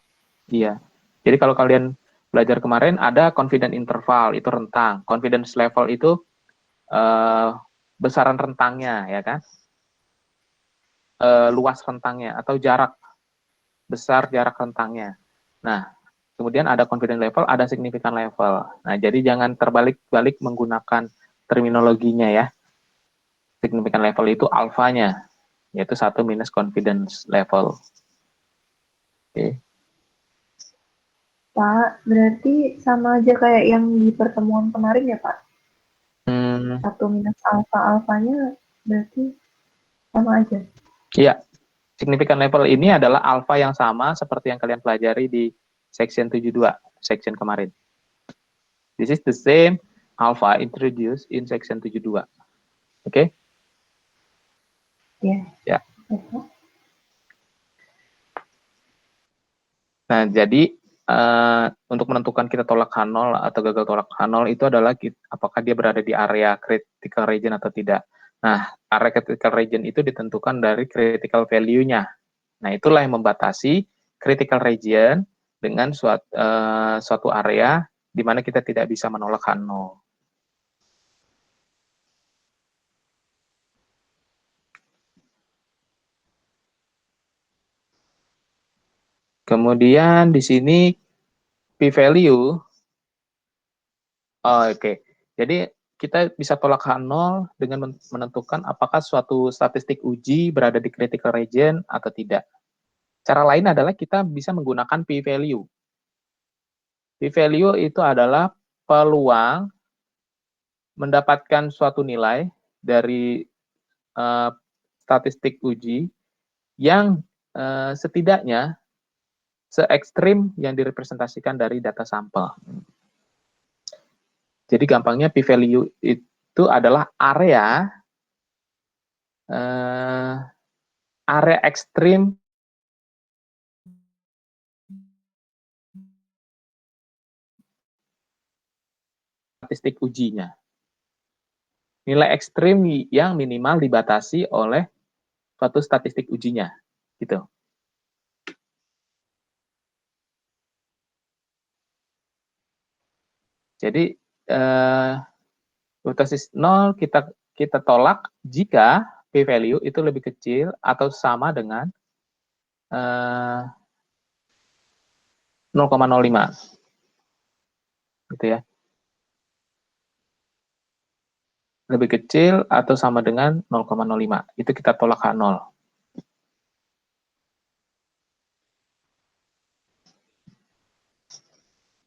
Iya. Jadi kalau kalian belajar kemarin ada confidence interval, itu rentang. Confidence level itu besaran rentangnya, ya kan? Luas rentangnya atau jarak besar jarak rentangnya. Nah, kemudian ada confidence level, ada significant level. Nah, jadi jangan terbalik-balik menggunakan terminologinya ya. Significant level itu alfanya, yaitu 1 minus confidence level. Oke. Pak, berarti sama aja kayak yang di pertemuan kemarin ya, Pak? 1 minus alfa-alfanya berarti sama aja? Iya. Significant level ini adalah alfa yang sama seperti yang kalian pelajari di section 72, section kemarin. This is the same alpha introduced in section 72. Oke? Iya. Ya. Nah, jadi untuk menentukan kita tolak H0 atau gagal tolak H0 itu adalah apakah dia berada di area critical region atau tidak. Nah, area critical region itu ditentukan dari critical value-nya. Nah, itulah yang membatasi critical region dengan suatu area di mana kita tidak bisa menolak H0. Kemudian di sini p-value, oke. Jadi kita bisa tolak H0 dengan menentukan apakah suatu statistik uji berada di critical region atau tidak. Cara lain adalah kita bisa menggunakan p-value. P-value itu adalah peluang mendapatkan suatu nilai dari statistik uji yang setidaknya se-ekstrim yang direpresentasikan dari data sampel. Jadi gampangnya p-value itu adalah area ekstrim statistik ujinya. Nilai ekstrim yang minimal dibatasi oleh suatu statistik ujinya, gitu. Jadi hipotesis 0 kita tolak jika p-value itu lebih kecil atau sama dengan 0,05, gitu ya. Lebih kecil atau sama dengan 0,05, itu kita tolak H0.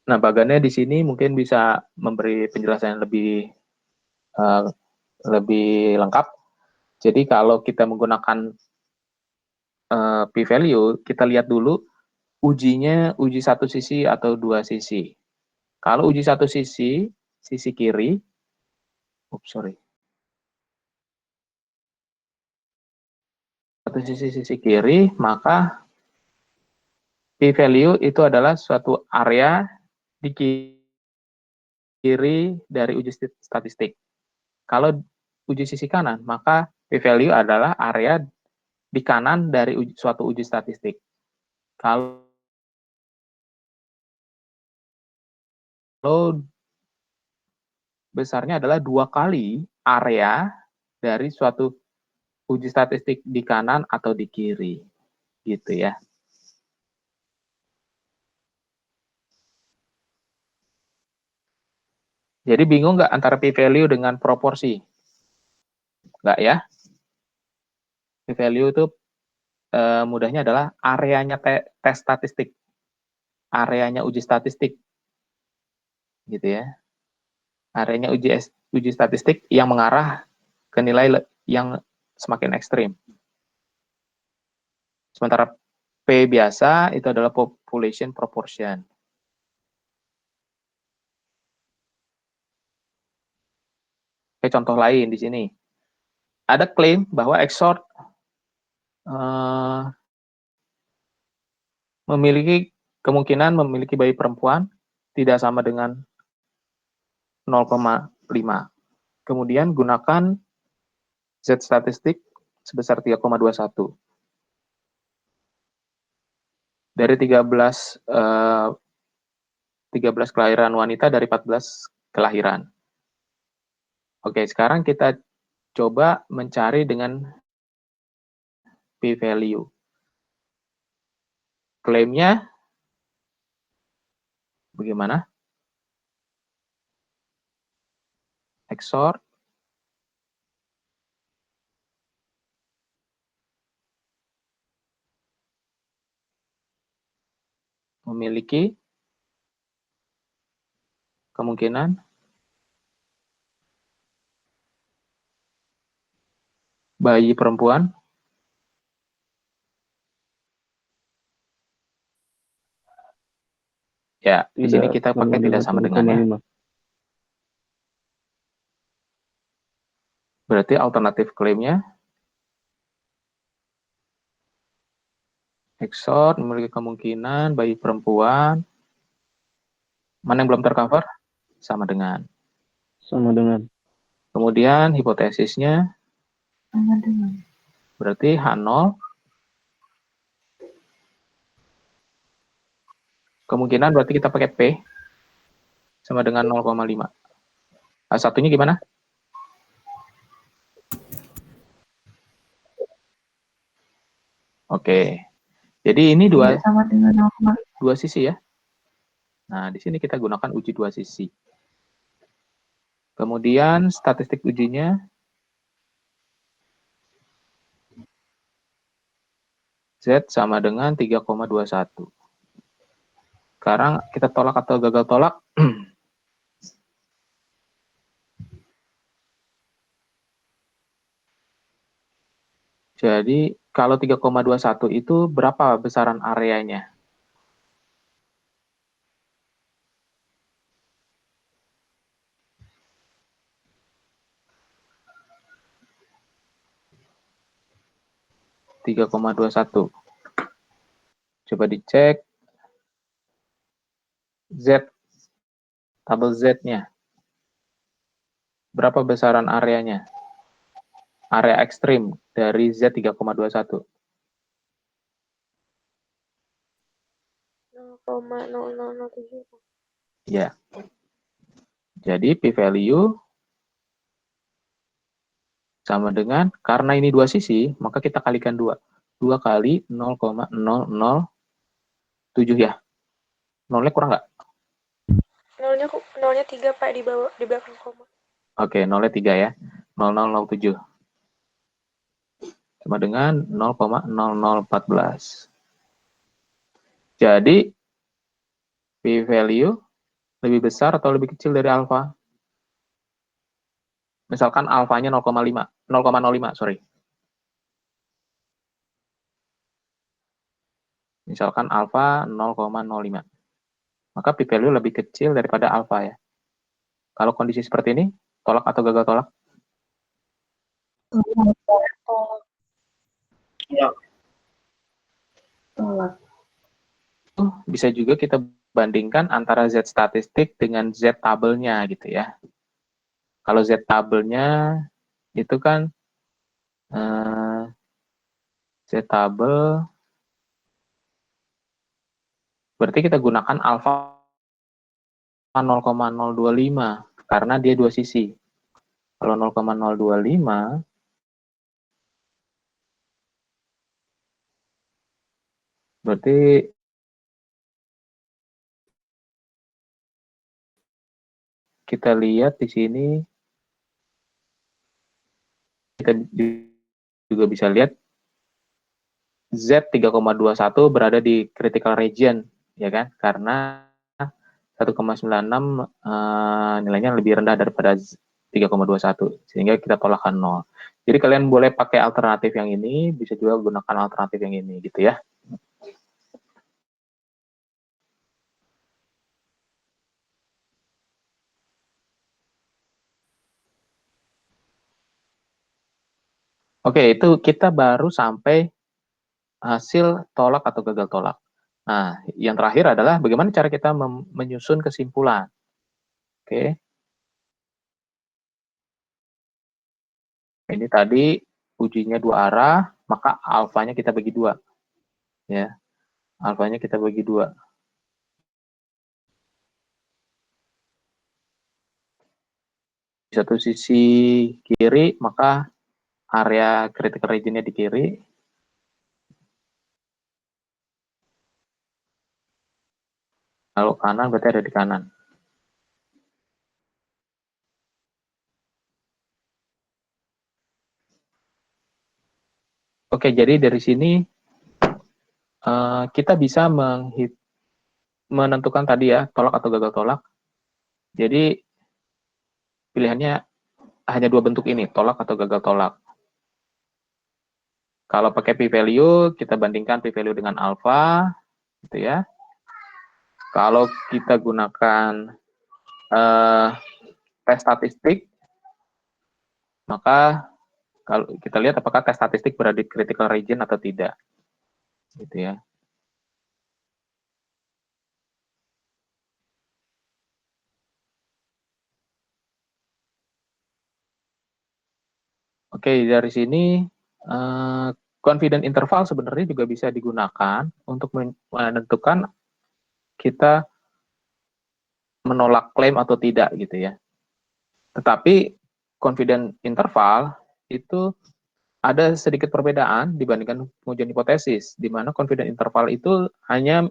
Nah, bagannya di sini mungkin bisa memberi penjelasan yang lebih lengkap. Jadi kalau kita menggunakan p-value, kita lihat dulu ujinya uji satu sisi atau dua sisi. Kalau uji satu sisi kiri, sisi kiri, maka p-value itu adalah suatu area di kiri dari uji statistik. Kalau uji sisi kanan, maka p-value adalah area di kanan dari suatu uji statistik. Kalau besarnya adalah 2 kali area dari suatu uji statistik di kanan atau di kiri, gitu ya. Jadi bingung nggak antara p-value dengan proporsi? Nggak ya? P-value itu mudahnya adalah areanya tes statistik, areanya uji statistik, gitu ya. Areanya uji statistik yang mengarah ke nilai yang semakin ekstrim. Sementara P biasa itu adalah population proportion. Oke, contoh lain di sini. Ada klaim bahwa XOR memiliki kemungkinan memiliki bayi perempuan tidak sama dengan 0,5. Kemudian gunakan Z statistik sebesar 3,21. Dari 13 kelahiran wanita dari 14 kelahiran. Oke, sekarang kita coba mencari dengan p-value. Klaimnya bagaimana? XOR memiliki kemungkinan bayi perempuan ya, di sini kita pakai tidak sama dengan ya. Berarti alternatif klaimnya XOR memiliki kemungkinan bayi perempuan Mana yang belum tercover? Sama dengan. Sama dengan. Kemudian hipotesisnya Sama dengan. berarti H0 kemungkinan berarti kita pakai P sama dengan 0,5. Satunya gimana? Oke. Jadi ini Sama dengan 0,5. dua sisi ya. Nah, di sini kita gunakan uji dua sisi. Kemudian statistik ujinya Z sama dengan 3,21. Sekarang kita tolak atau gagal tolak. Jadi kalau 3,21 itu berapa besaran areanya? (3,21). Coba dicek Z, tabel Z-nya. Berapa besaran areanya? Area ekstrim dari Z 3,21. 0,0007. Ya. Jadi p-value sama dengan, karena ini dua sisi, maka kita kalikan 2. 2 kali 0,007 ya. Nolnya kurang nggak? Nolnya 3 Pak di belakang koma. Oke, nolnya 3 ya. 0007. Sama dengan 0,0014. Jadi, p-value lebih besar atau lebih kecil dari alfa? Misalkan alfanya 0,05, sorry. Misalkan alfa 0,05. Maka p-value lebih kecil daripada alfa ya. Kalau kondisi seperti ini, tolak atau gagal tolak? Tolak. Bisa juga kita bandingkan antara Z statistik dengan Z tabelnya gitu ya. Kalau Z tabelnya itu kan Z tabel berarti kita gunakan alfa 0,025 karena dia dua sisi. Kalau 0,025 berarti kita lihat di sini kita juga bisa lihat Z 3,21 berada di critical region ya kan, karena 1,96 nilainya lebih rendah daripada 3,21 sehingga kita tolakkan 0. Jadi kalian boleh pakai alternatif yang ini, bisa juga gunakan alternatif yang ini gitu ya. Oke, itu kita baru sampai hasil tolak atau gagal tolak. Nah, yang terakhir adalah bagaimana cara kita menyusun kesimpulan. Oke. Ini tadi ujinya dua arah, maka alfanya kita bagi 2. Ya. Alfanya kita bagi 2. Di satu sisi kiri, maka area critical region-nya di kiri. Kalau kanan berarti ada di kanan. Oke, jadi dari sini kita bisa menentukan tadi ya, tolak atau gagal tolak. Jadi pilihannya hanya dua bentuk ini, tolak atau gagal tolak. Kalau pakai p-value, kita bandingkan p-value dengan alpha, gitu ya. Kalau kita gunakan tes statistik, maka kalau kita lihat apakah tes statistik berada di critical region atau tidak, gitu ya. Oke, dari sini confident interval sebenarnya juga bisa digunakan untuk menentukan kita menolak klaim atau tidak gitu ya. Tetapi confident interval itu ada sedikit perbedaan dibandingkan pengujian hipotesis, di mana confident interval itu hanya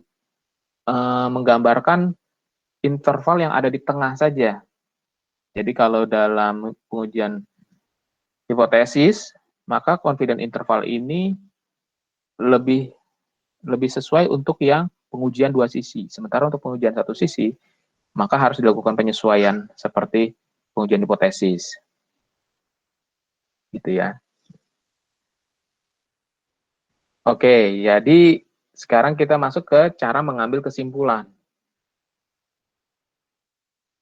menggambarkan interval yang ada di tengah saja. Jadi kalau dalam pengujian hipotesis, maka confident interval ini lebih sesuai untuk yang pengujian dua sisi. Sementara untuk pengujian satu sisi, maka harus dilakukan penyesuaian seperti pengujian hipotesis. Gitu ya. Oke, jadi sekarang kita masuk ke cara mengambil kesimpulan.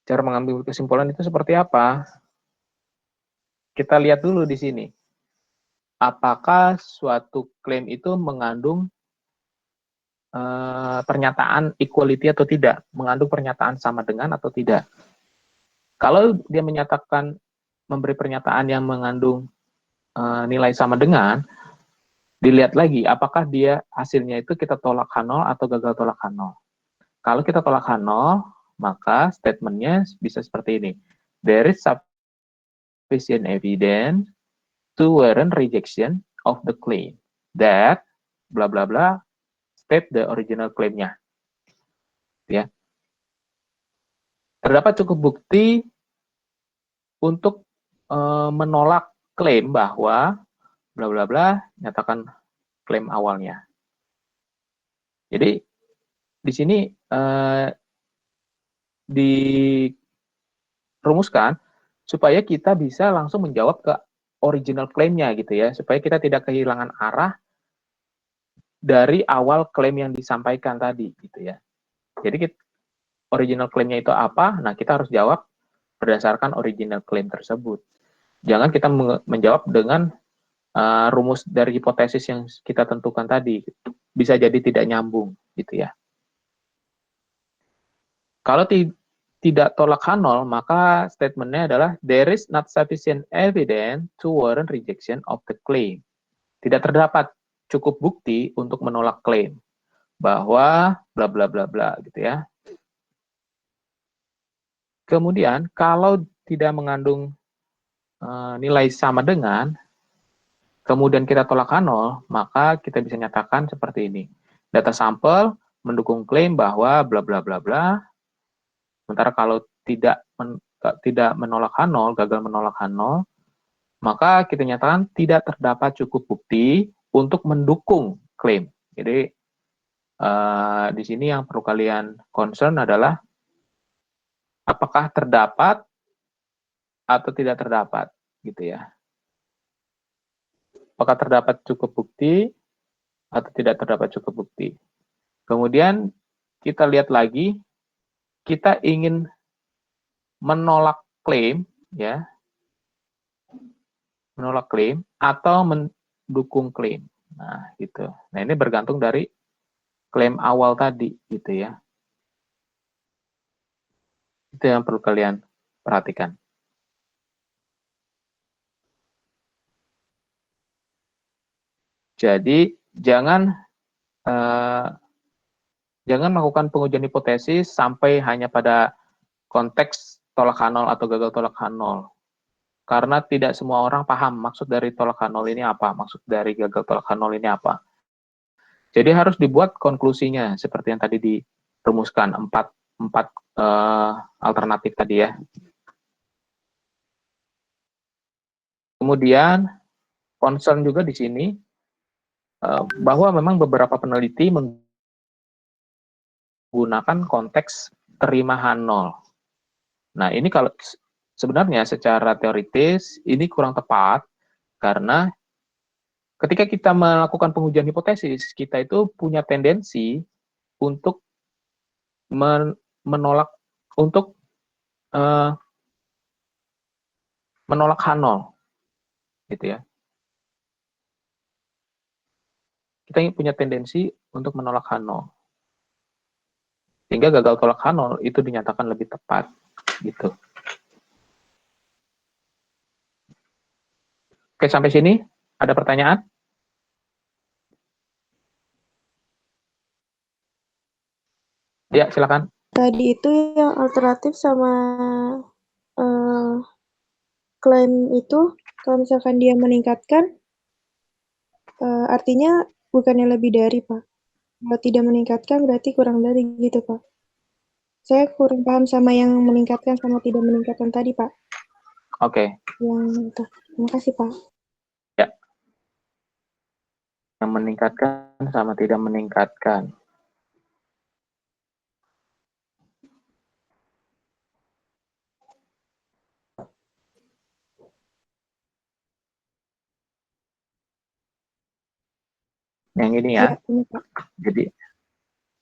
Cara mengambil kesimpulan itu seperti apa? Kita lihat dulu di sini. Apakah suatu klaim itu mengandung pernyataan equality atau tidak? Mengandung pernyataan sama dengan atau tidak? Kalau dia menyatakan, memberi pernyataan yang mengandung nilai sama dengan, dilihat lagi apakah dia hasilnya itu kita tolak H0 atau gagal tolak H0. Kalau kita tolak H0, maka statementnya bisa seperti ini. There is sufficient evidence to warrant rejection of the claim that bla bla bla state the original claim-nya. Ya. Terdapat cukup bukti untuk menolak klaim bahwa bla bla bla nyatakan klaim awalnya. Jadi di sini dirumuskan supaya kita bisa langsung menjawab ke original claim-nya gitu ya, supaya kita tidak kehilangan arah dari awal klaim yang disampaikan tadi gitu ya. Jadi original claim-nya itu apa? Nah, kita harus jawab berdasarkan original claim tersebut. Jangan kita menjawab dengan rumus dari hipotesis yang kita tentukan tadi. Bisa jadi tidak nyambung gitu ya. Kalau tidak tolak H0, maka statementnya adalah there is not sufficient evidence to warrant rejection of the claim. Tidak terdapat cukup bukti untuk menolak klaim bahwa bla bla bla bla gitu ya. Kemudian kalau tidak mengandung nilai sama dengan, kemudian kita tolak H0, maka kita bisa nyatakan seperti ini. Data sampel mendukung klaim bahwa bla bla bla bla. Sementara kalau tidak menolak H0, gagal menolak H0, maka kita nyatakan tidak terdapat cukup bukti untuk mendukung klaim. Jadi di sini yang perlu kalian concern adalah apakah terdapat atau tidak terdapat, gitu ya. Apakah terdapat cukup bukti atau tidak terdapat cukup bukti. Kemudian kita lihat lagi, kita ingin menolak klaim, ya, menolak klaim atau mendukung klaim. Nah, gitu. Nah, ini bergantung dari klaim awal tadi, gitu ya. Itu yang perlu kalian perhatikan. Jadi, jangan melakukan pengujian hipotesis sampai hanya pada konteks tolak H0 atau gagal tolak H0. Karena tidak semua orang paham maksud dari tolak H0 ini apa, maksud dari gagal tolak H0 ini apa. Jadi harus dibuat konklusinya, seperti yang tadi dirumuskan, empat alternatif tadi ya. Kemudian, concern juga di sini, bahwa memang beberapa peneliti menggunakan konteks terima H0. Nah, ini kalau sebenarnya secara teoritis ini kurang tepat karena ketika kita melakukan pengujian hipotesis, kita itu punya tendensi untuk menolak menolak H0 gitu ya. Kita punya tendensi untuk menolak H0. Sehingga gagal tolak H0 itu dinyatakan lebih tepat gitu. Oke, sampai sini ada pertanyaan? Ya, silakan. Tadi itu yang alternatif sama klaim itu, kalau misalkan dia meningkatkan, artinya bukannya lebih dari, Pak. Kalau tidak meningkatkan berarti kurang dari gitu, Pak. Saya kurang paham sama yang meningkatkan sama tidak meningkatkan tadi, Pak. Oke. Terima kasih, Pak. Ya. Yang meningkatkan sama tidak meningkatkan. Yang ini ya. Ini, Pak. Jadi,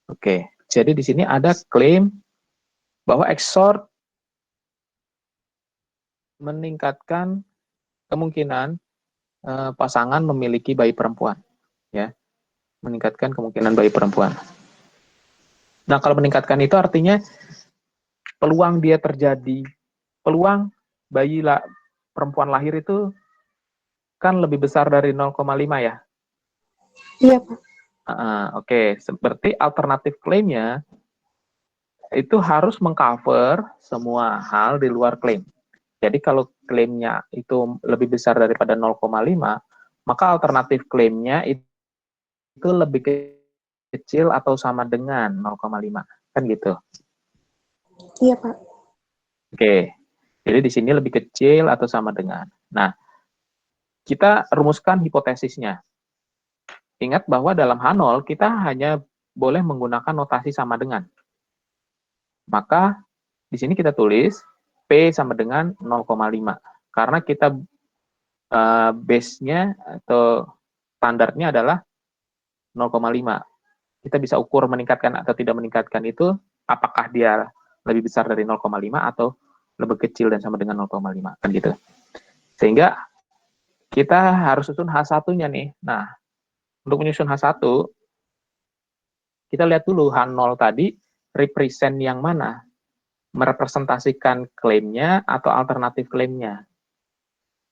oke. Jadi di sini ada klaim bahwa exhort meningkatkan kemungkinan pasangan memiliki bayi perempuan, ya. Meningkatkan kemungkinan bayi perempuan. Nah, kalau meningkatkan itu artinya peluang dia terjadi, peluang bayi perempuan lahir itu kan lebih besar dari 0,5 ya. Iya, Pak. Oke. Seperti alternatif klaimnya itu harus mengcover semua hal di luar klaim. Jadi kalau klaimnya itu lebih besar daripada 0,5, maka alternatif klaimnya itu lebih kecil atau sama dengan 0,5. Kan gitu. Iya, Pak. Oke. Jadi di sini lebih kecil atau sama dengan. Nah, kita rumuskan hipotesisnya. Ingat bahwa dalam H0 kita hanya boleh menggunakan notasi sama dengan. Maka di sini kita tulis P sama dengan 0,5. Karena kita base-nya atau standarnya adalah 0,5. Kita bisa ukur meningkatkan atau tidak meningkatkan itu apakah dia lebih besar dari 0,5 atau lebih kecil dan sama dengan 0,5 kan gitu. Sehingga kita harus susun H1-nya nih. Nah, untuk menyusun H1 kita lihat dulu H0 tadi represent yang mana? Merepresentasikan klaimnya atau alternatif klaimnya.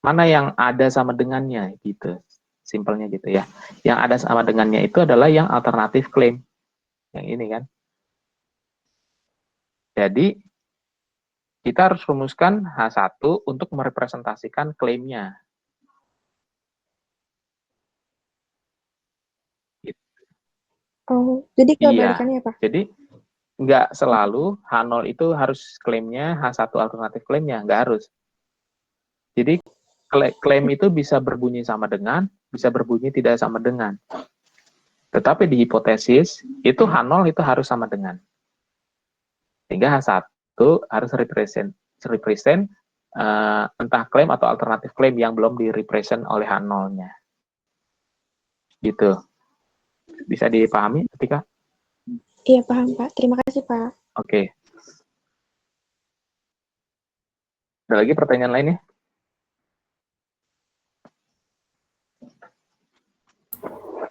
Mana yang ada sama dengannya gitu. Simpelnya gitu ya. Yang ada sama dengannya itu adalah yang alternatif klaim. Yang ini kan. Jadi kita harus rumuskan H1 untuk merepresentasikan klaimnya. Oh, jadi kebalikannya Iya. Pak? Jadi nggak selalu H0 itu harus klaimnya, H1 alternatif klaimnya. Nggak harus. Jadi klaim itu bisa berbunyi sama dengan, bisa berbunyi tidak sama dengan. Tetapi di hipotesis, itu H0 itu harus sama dengan. Sehingga H1 harus represent entah klaim atau alternatif klaim yang belum di-represent oleh H0-nya. Gitu. Bisa dipahami ketika? Iya, paham, Pak. Terima kasih, Pak. Oke. Ada lagi pertanyaan lain ya?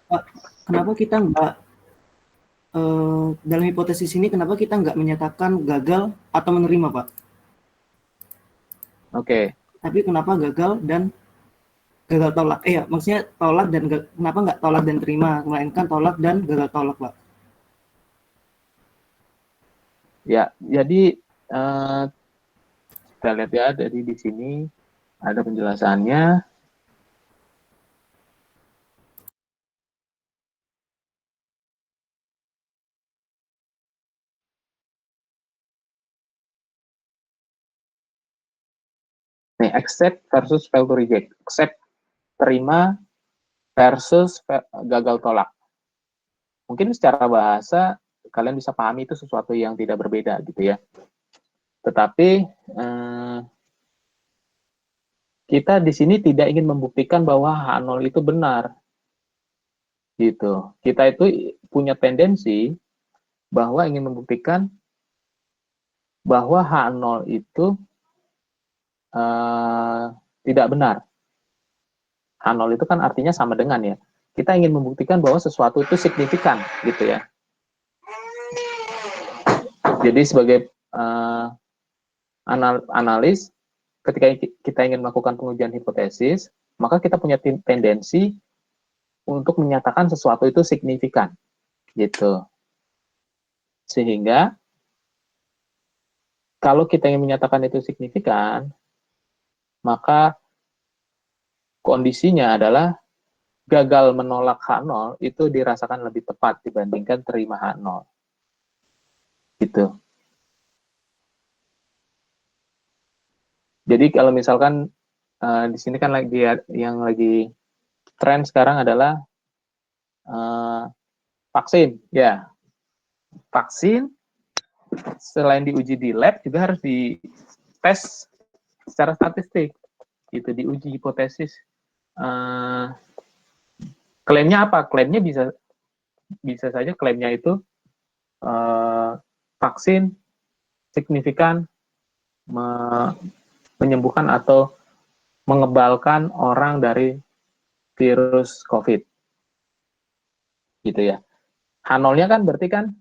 Pak, kenapa kita nggak dalam hipotesis ini kenapa kita nggak menyatakan gagal atau menerima, Pak? Oke. Tapi kenapa gagal dan gagal tolak? Ya, maksudnya tolak dan kenapa nggak tolak dan terima, melainkan tolak dan gagal tolak, Pak? Ya, jadi kita lihat ya, jadi di sini ada penjelasannya. Nih, accept versus fail to reject. Accept, terima, versus gagal tolak. Mungkin secara bahasa, kalian bisa pahami itu sesuatu yang tidak berbeda gitu ya. Tetapi, kita di sini tidak ingin membuktikan bahwa H0 itu benar. Gitu. Kita itu punya tendensi bahwa ingin membuktikan bahwa H0 itu tidak benar. H0 itu kan artinya sama dengan ya. Kita ingin membuktikan bahwa sesuatu itu signifikan, gitu ya. Jadi sebagai analis, ketika kita ingin melakukan pengujian hipotesis, maka kita punya tendensi untuk menyatakan sesuatu itu signifikan, gitu. Sehingga kalau kita ingin menyatakan itu signifikan, maka kondisinya adalah gagal menolak H0 itu dirasakan lebih tepat dibandingkan terima H0. Gitu. Jadi kalau misalkan di sini kan yang lagi tren sekarang adalah vaksin, ya. Vaksin selain diuji di lab juga harus dites secara statistik, gitu, diuji hipotesis. Klaimnya apa? Klaimnya bisa saja klaimnya itu vaksin signifikan menyembuhkan atau mengebalkan orang dari virus COVID, gitu ya. H0-nya kan berarti kan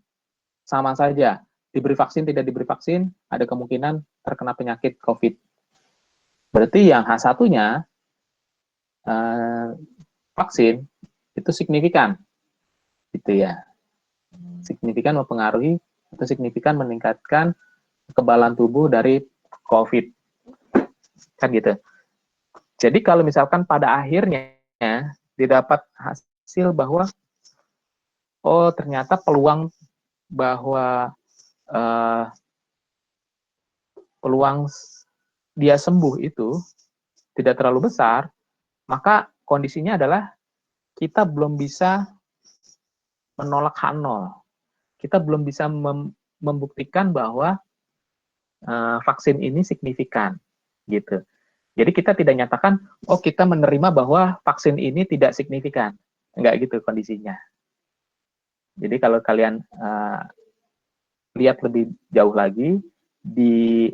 sama saja, diberi vaksin tidak diberi vaksin ada kemungkinan terkena penyakit COVID. Berarti yang H1-nya vaksin itu signifikan, gitu ya. Signifikan mempengaruhi atau signifikan meningkatkan kekebalan tubuh dari COVID, kan gitu. Jadi kalau misalkan pada akhirnya didapat hasil bahwa oh ternyata peluang bahwa peluang dia sembuh itu tidak terlalu besar, maka kondisinya adalah kita belum bisa menolak H0. Kita belum bisa membuktikan bahwa vaksin ini signifikan, gitu. Jadi kita tidak nyatakan, oh kita menerima bahwa vaksin ini tidak signifikan. Enggak gitu kondisinya. Jadi kalau kalian lihat lebih jauh lagi, di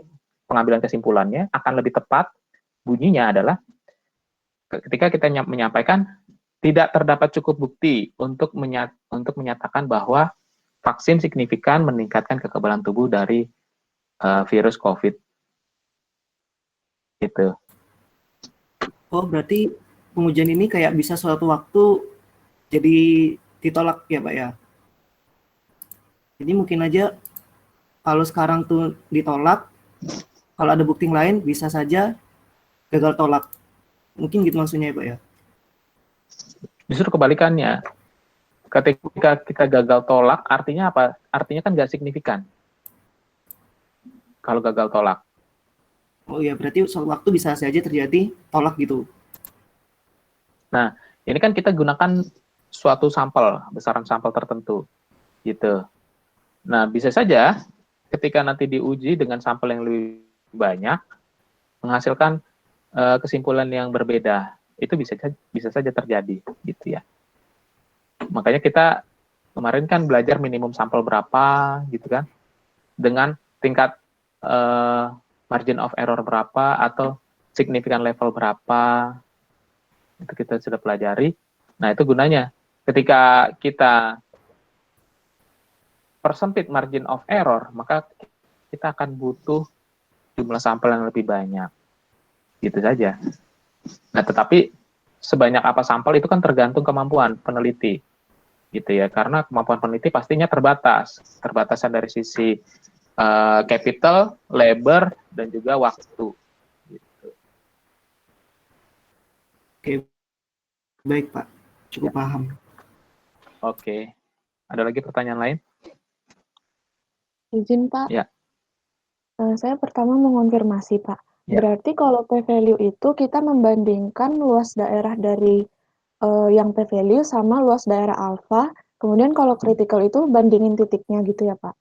pengambilan kesimpulannya akan lebih tepat bunyinya adalah ketika kita menyampaikan tidak terdapat cukup bukti untuk menyatakan bahwa vaksin signifikan meningkatkan kekebalan tubuh dari virus COVID. Gitu. Oh, berarti pengujian ini kayak bisa suatu waktu jadi ditolak ya, Pak ya? Jadi mungkin aja kalau sekarang tuh ditolak, kalau ada bukti lain bisa saja gagal tolak. Mungkin gitu maksudnya ya, Pak ya? Justru kebalikannya. Ketika kita gagal tolak, artinya apa? Artinya kan nggak signifikan. Kalau gagal tolak. Oh iya, berarti suatu waktu bisa saja terjadi tolak gitu. Nah, ini kan kita gunakan suatu sampel, besaran sampel tertentu, gitu. Nah, bisa saja ketika nanti diuji dengan sampel yang lebih banyak, menghasilkan kesimpulan yang berbeda. Itu bisa saja terjadi, gitu ya. Makanya kita kemarin kan belajar minimum sampel berapa, gitu kan, dengan tingkat margin of error berapa atau significant level berapa, itu kita sudah pelajari. Nah, itu gunanya. Ketika kita persempit margin of error, maka kita akan butuh jumlah sampel yang lebih banyak. Gitu saja. Nah, tetapi sebanyak apa sampel itu kan tergantung kemampuan peneliti. Gitu ya. Karena kemampuan peneliti pastinya terbatas. Terbatasan dari sisi capital, labor, dan juga waktu. Gitu. Oke, baik Pak. Cukup paham. Oke. Ada lagi pertanyaan lain? Izin Pak. Ya. Saya pertama mengonfirmasi Pak. Ya. Berarti kalau p-value itu kita membandingkan luas daerah dari yang p-value sama luas daerah alfa. Kemudian kalau critical itu bandingin titiknya gitu ya Pak?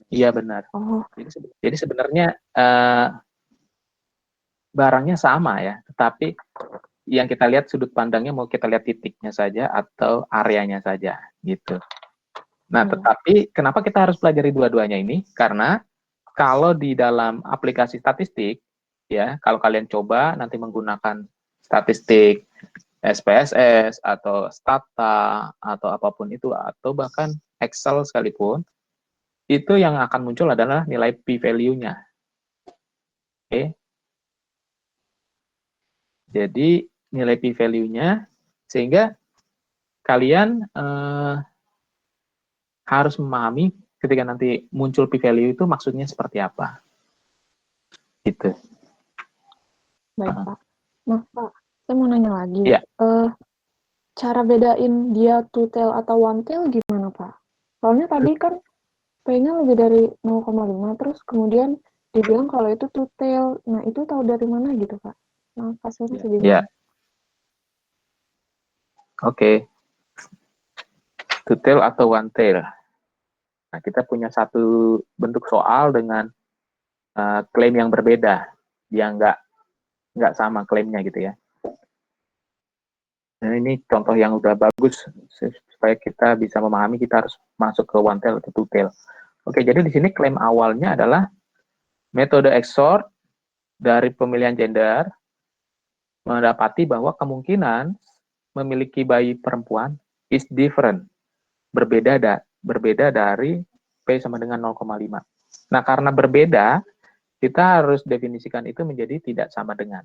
Iya benar. Oh. Jadi sebenarnya barangnya sama ya, tetapi yang kita lihat sudut pandangnya mau kita lihat titiknya saja atau areanya saja gitu. Nah, tetapi kenapa kita harus pelajari dua-duanya ini? Karena kalau di dalam aplikasi statistik ya, kalau kalian coba nanti menggunakan statistik SPSS atau Stata atau apapun itu atau bahkan Excel sekalipun, itu yang akan muncul adalah nilai p-value-nya. Oke. Jadi nilai p-value-nya, sehingga kalian harus memahami ketika nanti muncul p-value itu maksudnya seperti apa. Gitu. Baik, Pak. Nah, Pak, saya mau nanya lagi. Iya. Cara bedain dia two tail atau one tail gimana, Pak? Soalnya tadi kan P-nya lebih dari 0,5, terus kemudian dibilang kalau itu two tail. Nah, itu tahu dari mana gitu, Pak? Nah, hasilnya segimana? Ya. Oke. Two tail atau one tail. Nah, kita punya satu bentuk soal dengan klaim yang berbeda. Dia nggak sama klaimnya gitu ya. Dan ini contoh yang udah bagus supaya kita bisa memahami kita harus masuk ke one tail atau two tail. Oke, jadi di sini klaim awalnya adalah metode XOR dari pemilihan gender mendapati bahwa kemungkinan memiliki bayi perempuan is different, berbeda dari P sama dengan 0,5. Nah, karena berbeda, kita harus definisikan itu menjadi tidak sama dengan.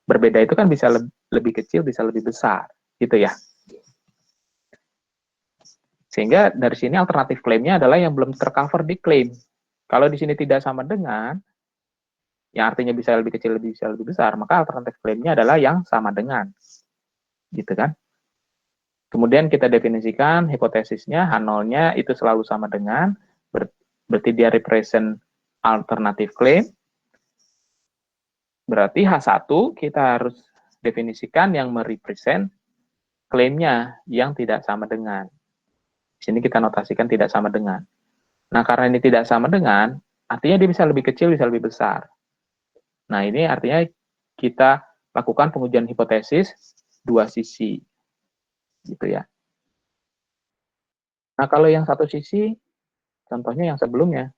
Berbeda itu kan bisa lebih kecil, bisa lebih besar, gitu ya. Sehingga dari sini alternatif klaimnya adalah yang belum tercover di klaim. Kalau di sini tidak sama dengan, yang artinya bisa lebih kecil, bisa lebih besar, maka alternatif klaimnya adalah yang sama dengan. Gitu kan. Kemudian kita definisikan hipotesisnya, H0-nya itu selalu sama dengan, berarti dia represent alternatif claim. Berarti H1 kita harus definisikan yang merepresent klaimnya yang tidak sama dengan. Di sini kita notasikan tidak sama dengan. Nah, karena ini tidak sama dengan, artinya dia bisa lebih kecil, bisa lebih besar. Nah, ini artinya kita lakukan pengujian hipotesis dua sisi. Gitu ya. Nah, kalau yang satu sisi, contohnya yang sebelumnya.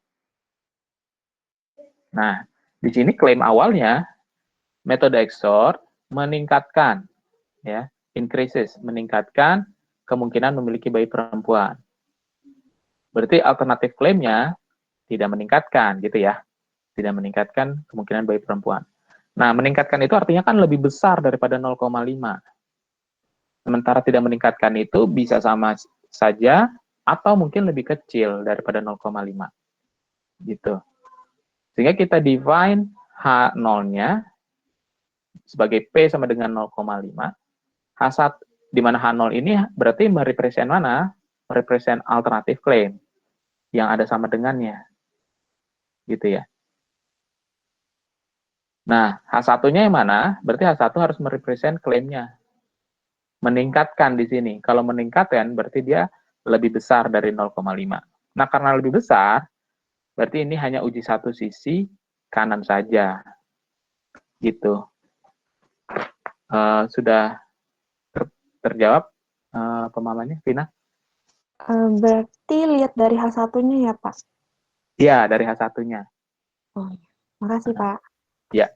Nah, di sini klaim awalnya, metode XOR meningkatkan, ya, increases, meningkatkan kemungkinan memiliki bayi perempuan. Berarti alternatif klaimnya tidak meningkatkan, gitu ya. Tidak meningkatkan kemungkinan bayi perempuan. Nah, meningkatkan itu artinya kan lebih besar daripada 0,5. Sementara tidak meningkatkan itu bisa sama saja atau mungkin lebih kecil daripada 0,5. Gitu. Sehingga kita define H0-nya sebagai P sama dengan 0,5. H1, di mana H0 ini berarti merepresent mana? Merepresent alternatif claim yang ada sama dengannya. Gitu ya. Nah, H1-nya yang mana? Berarti H1 harus merepresent klaimnya. Meningkatkan di sini. Kalau meningkatkan berarti dia lebih besar dari 0,5. Nah, karena lebih besar, berarti ini hanya uji satu sisi kanan saja. Gitu. Sudah terjawab pemahamannya, Vina? Berarti lihat dari H1-nya ya, Pak? Iya, dari H1-nya. Oh, makasih, Pak. Ya.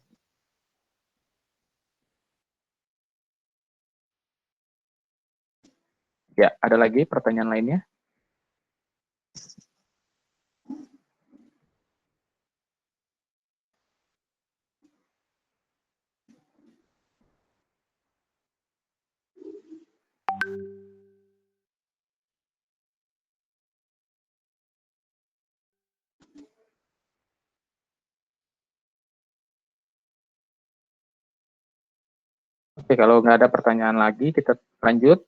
Ya, ada lagi pertanyaan lainnya? Oke, kalau nggak ada pertanyaan lagi, kita lanjut.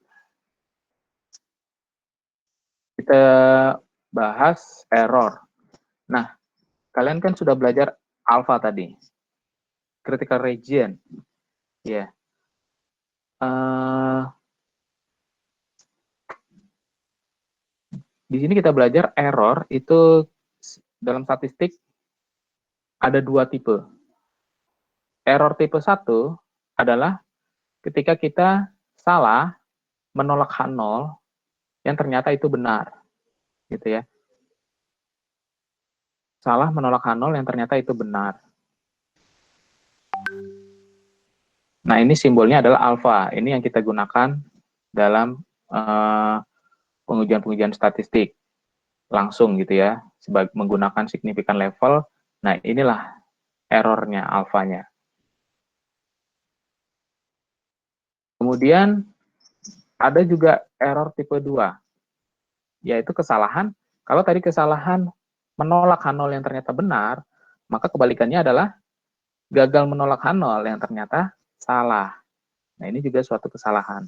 Kita bahas error. Nah, kalian kan sudah belajar alpha tadi. Critical region. Ya. Di sini kita belajar error itu dalam statistik ada dua tipe. Error tipe 1 adalah ketika kita salah menolak H0 yang ternyata itu benar. Gitu ya. Salah menolak H0 yang ternyata itu benar. Nah, ini simbolnya adalah alfa. Ini yang kita gunakan dalam pengujian-pengujian statistik langsung gitu ya, sebagai menggunakan signifikan level. Nah, inilah errornya, alfanya. Kemudian ada juga error tipe 2, yaitu kesalahan. Kalau tadi kesalahan menolak H0 yang ternyata benar, maka kebalikannya adalah gagal menolak H0 yang ternyata salah. Nah, ini juga suatu kesalahan.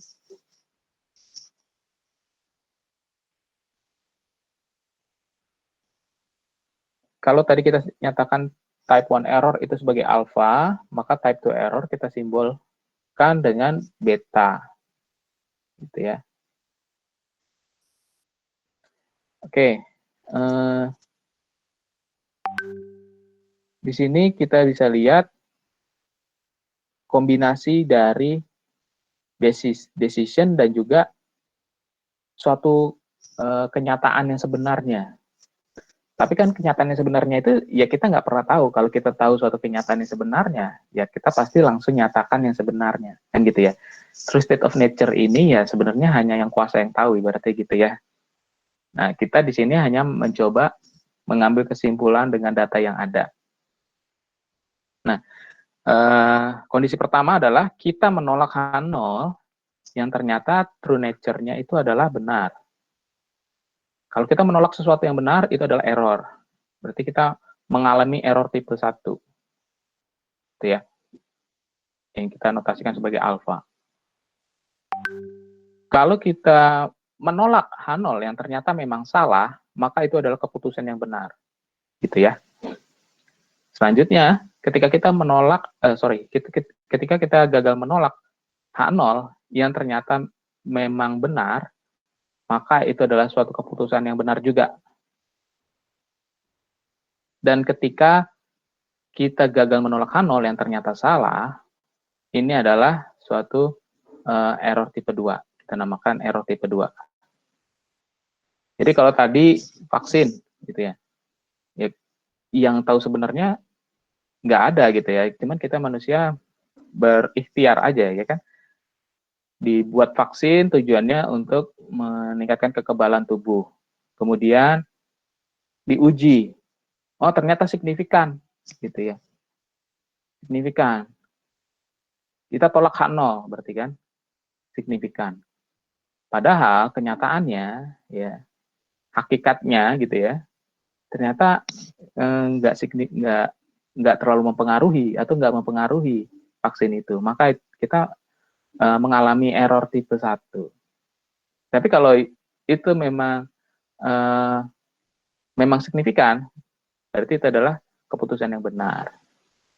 Kalau tadi kita nyatakan type 1 error itu sebagai alpha, maka type 2 error kita simbolkan dengan beta. Gitu ya. Oke. Di sini kita bisa lihat kombinasi dari decision dan juga suatu kenyataan yang sebenarnya. Tapi kan kenyataan yang sebenarnya itu ya kita nggak pernah tahu. Kalau kita tahu suatu kenyataan yang sebenarnya, ya kita pasti langsung nyatakan yang sebenarnya, kan gitu ya. True state of nature ini ya sebenarnya hanya yang kuasa yang tahu, ibaratnya gitu ya. Nah, kita di sini hanya mencoba mengambil kesimpulan dengan data yang ada. Nah, kondisi pertama adalah kita menolak H0 yang ternyata true nature-nya itu adalah benar. Kalau kita menolak sesuatu yang benar, itu adalah error. Berarti kita mengalami error tipe 1. Itu ya. Yang kita notasikan sebagai alpha. Kalau kita menolak H0 yang ternyata memang salah, maka itu adalah keputusan yang benar. Gitu ya. Selanjutnya, ketika kita ketika kita gagal menolak H0 yang ternyata memang benar, maka itu adalah suatu keputusan yang benar juga. Dan ketika kita gagal menolak H0 yang ternyata salah, ini adalah suatu error tipe 2. Kita namakan error tipe 2. Jadi kalau tadi vaksin, gitu ya, yang tahu sebenarnya nggak ada gitu ya, cuman kita manusia berikhtiar aja ya kan. Dibuat vaksin tujuannya untuk meningkatkan kekebalan tubuh. Kemudian diuji. Oh, ternyata signifikan gitu ya. Signifikan. Kita tolak H0 berarti kan signifikan. Padahal kenyataannya ya hakikatnya gitu ya. Ternyata nggak terlalu mempengaruhi atau nggak mempengaruhi vaksin itu. Maka kita mengalami error tipe 1. Tapi kalau itu memang signifikan, berarti itu adalah keputusan yang benar.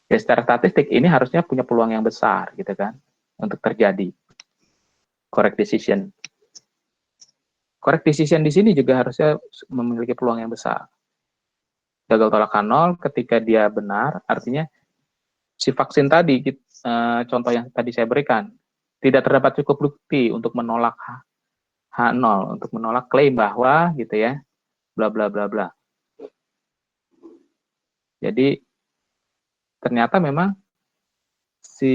Ya, secara statistik ini harusnya punya peluang yang besar gitu kan untuk terjadi correct decision. Correct decision di sini juga harusnya memiliki peluang yang besar. Gagal tolak H0 ketika dia benar, artinya si vaksin tadi, contoh yang tadi saya berikan, tidak terdapat cukup bukti untuk menolak H0, untuk menolak klaim bahwa gitu ya, bla bla bla bla. Jadi ternyata memang si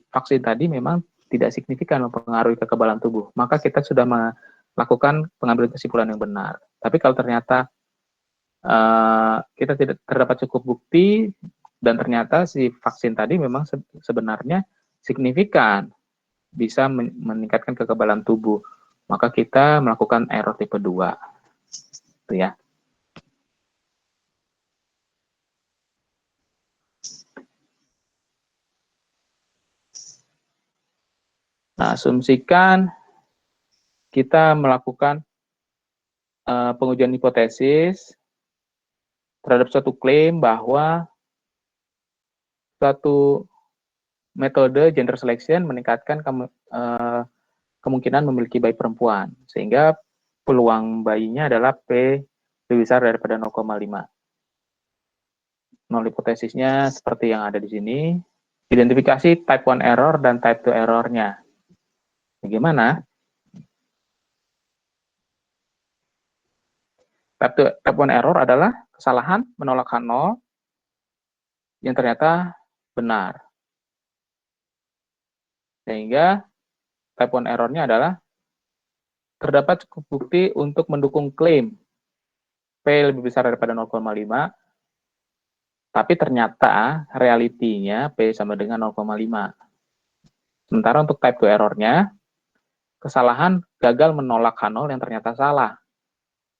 vaksin tadi memang tidak signifikan mempengaruhi kekebalan tubuh. Maka kita sudah melakukan pengambilan kesimpulan yang benar. Tapi kalau ternyata kita tidak terdapat cukup bukti dan ternyata si vaksin tadi memang sebenarnya signifikan bisa meningkatkan kekebalan tubuh, maka kita melakukan error tipe 2. Itu ya. Nah, asumsikan kita melakukan pengujian hipotesis terhadap suatu klaim bahwa suatu metode gender selection meningkatkan kemungkinan memiliki bayi perempuan, sehingga peluang bayinya adalah P lebih besar daripada 0,5. Nol hipotesisnya seperti yang ada di sini. Identifikasi type 1 error dan type 2 errornya. Bagaimana? Type 1 error adalah kesalahan menolak H0 yang ternyata benar. Sehingga type 1 errornya adalah terdapat cukup bukti untuk mendukung klaim P lebih besar daripada 0,5, tapi ternyata realitinya P sama dengan 0,5. Sementara untuk type 2 error-nya, kesalahan gagal menolak H0 yang ternyata salah.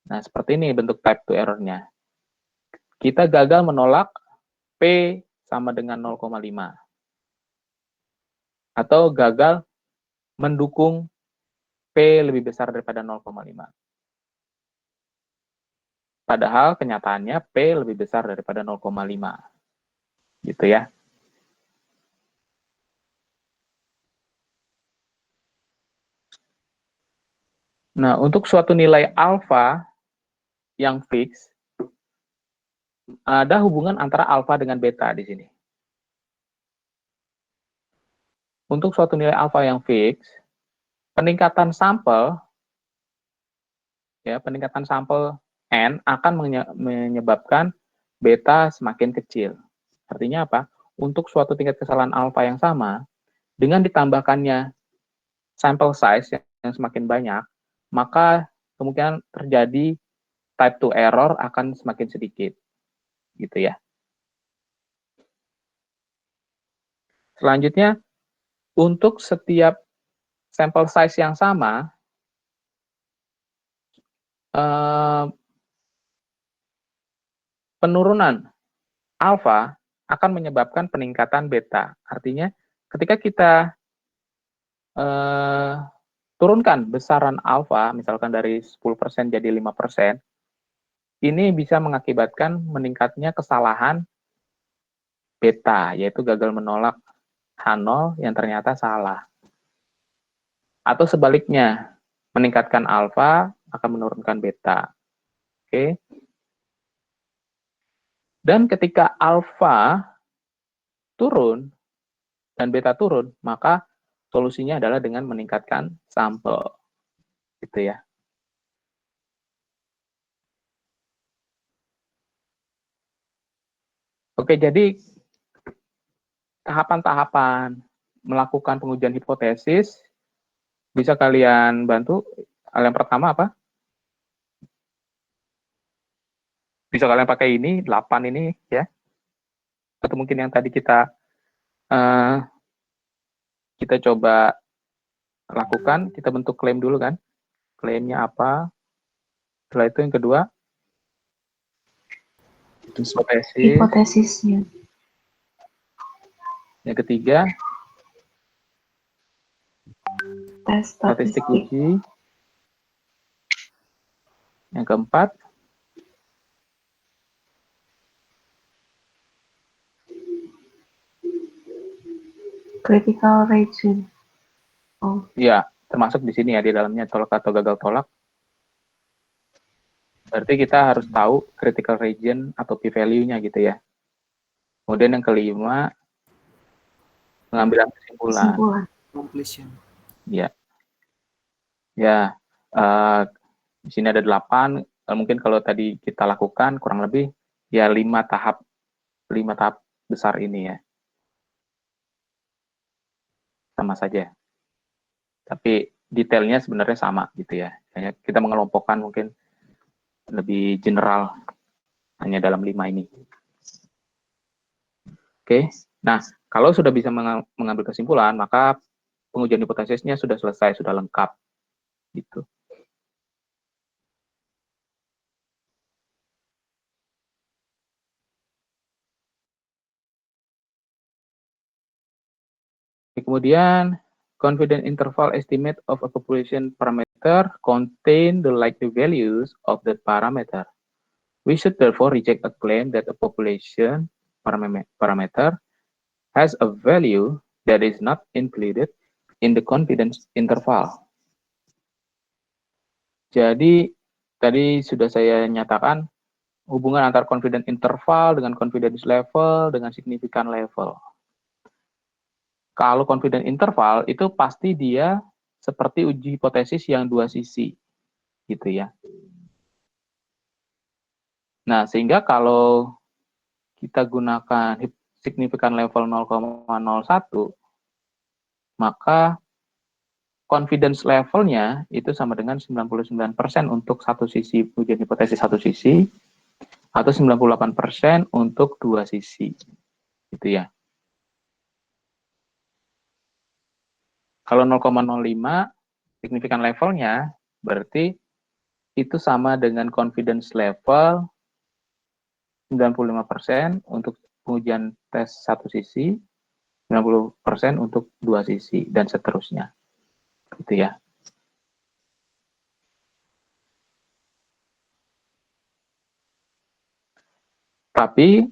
Nah, seperti ini bentuk type 2 error-nya. Kita gagal menolak P sama dengan 0,5. Atau gagal mendukung P lebih besar daripada 0,5. Padahal kenyataannya P lebih besar daripada 0,5. Gitu ya. Nah, untuk suatu nilai alfa yang fix, ada hubungan antara alfa dengan beta di sini. Untuk suatu nilai alfa yang fix, peningkatan sampel N akan menyebabkan beta semakin kecil. Artinya apa? Untuk suatu tingkat kesalahan alfa yang sama, dengan ditambahkannya sample size yang semakin banyak, maka kemungkinan terjadi type 2 error akan semakin sedikit. Gitu ya. Selanjutnya, untuk setiap sampel size yang sama, penurunan alfa akan menyebabkan peningkatan beta. Artinya, ketika kita turunkan besaran alfa, misalkan dari 10% jadi 5%, ini bisa mengakibatkan meningkatnya kesalahan beta, yaitu gagal menolak H0 yang ternyata salah. Atau sebaliknya, meningkatkan alfa akan menurunkan beta. Oke. Dan ketika alfa turun dan beta turun, maka solusinya adalah dengan meningkatkan sampel. Gitu ya. Oke, jadi tahapan-tahapan melakukan pengujian hipotesis bisa kalian bantu. Hal yang pertama apa? Bisa kalian pakai ini, 8 ini ya. Atau mungkin yang tadi kita coba lakukan, kita bentuk klaim dulu kan. Klaimnya apa? Setelah itu yang kedua, Hipotesisnya. Yang ketiga, Tes statistik uji. Yang keempat, critical region. Oh. Ya, termasuk di sini ya, di dalamnya tolak atau gagal tolak. Berarti kita harus tahu critical region atau p-value-nya gitu ya. Kemudian yang kelima, pengambilan kesimpulan. Completion. Ya. Ya, di sini ada 8. Mungkin kalau tadi kita lakukan kurang lebih ya 5 tahap besar ini ya. Sama saja. Tapi detailnya sebenarnya sama gitu ya. Hanya kita mengelompokkan mungkin lebih general hanya dalam 5 ini. Oke. Nah, kalau sudah bisa mengambil kesimpulan, maka pengujian hipotesisnya sudah selesai, sudah lengkap. Gitu. Kemudian, confidence interval estimate of a population parameter contain the likely values of the parameter. We should therefore reject a claim that a population parameter has a value that is not included in the confidence interval. Jadi, tadi sudah saya nyatakan hubungan antara confidence interval dengan confidence level dengan significant level. Kalau confidence interval itu pasti dia seperti uji hipotesis yang 2 sisi, gitu ya. Nah, sehingga kalau kita gunakan significant level 0,01, maka confidence levelnya itu sama dengan 99% untuk satu sisi ujian hipotesis satu sisi, atau 98% untuk 2 sisi, gitu ya. Kalau 0,05 signifikan levelnya berarti itu sama dengan confidence level 95% untuk pengujian tes satu sisi, 90% untuk dua sisi, dan seterusnya. Gitu ya. Tapi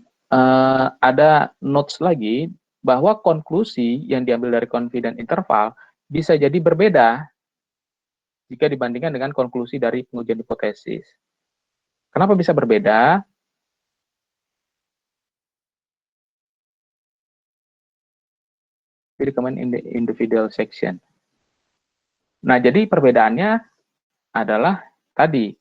ada notes lagi bahwa konklusi yang diambil dari confidence interval bisa jadi berbeda jika dibandingkan dengan konklusi dari pengujian hipotesis. Kenapa bisa berbeda? Recommend in the individual section. Nah, jadi perbedaannya adalah tadi,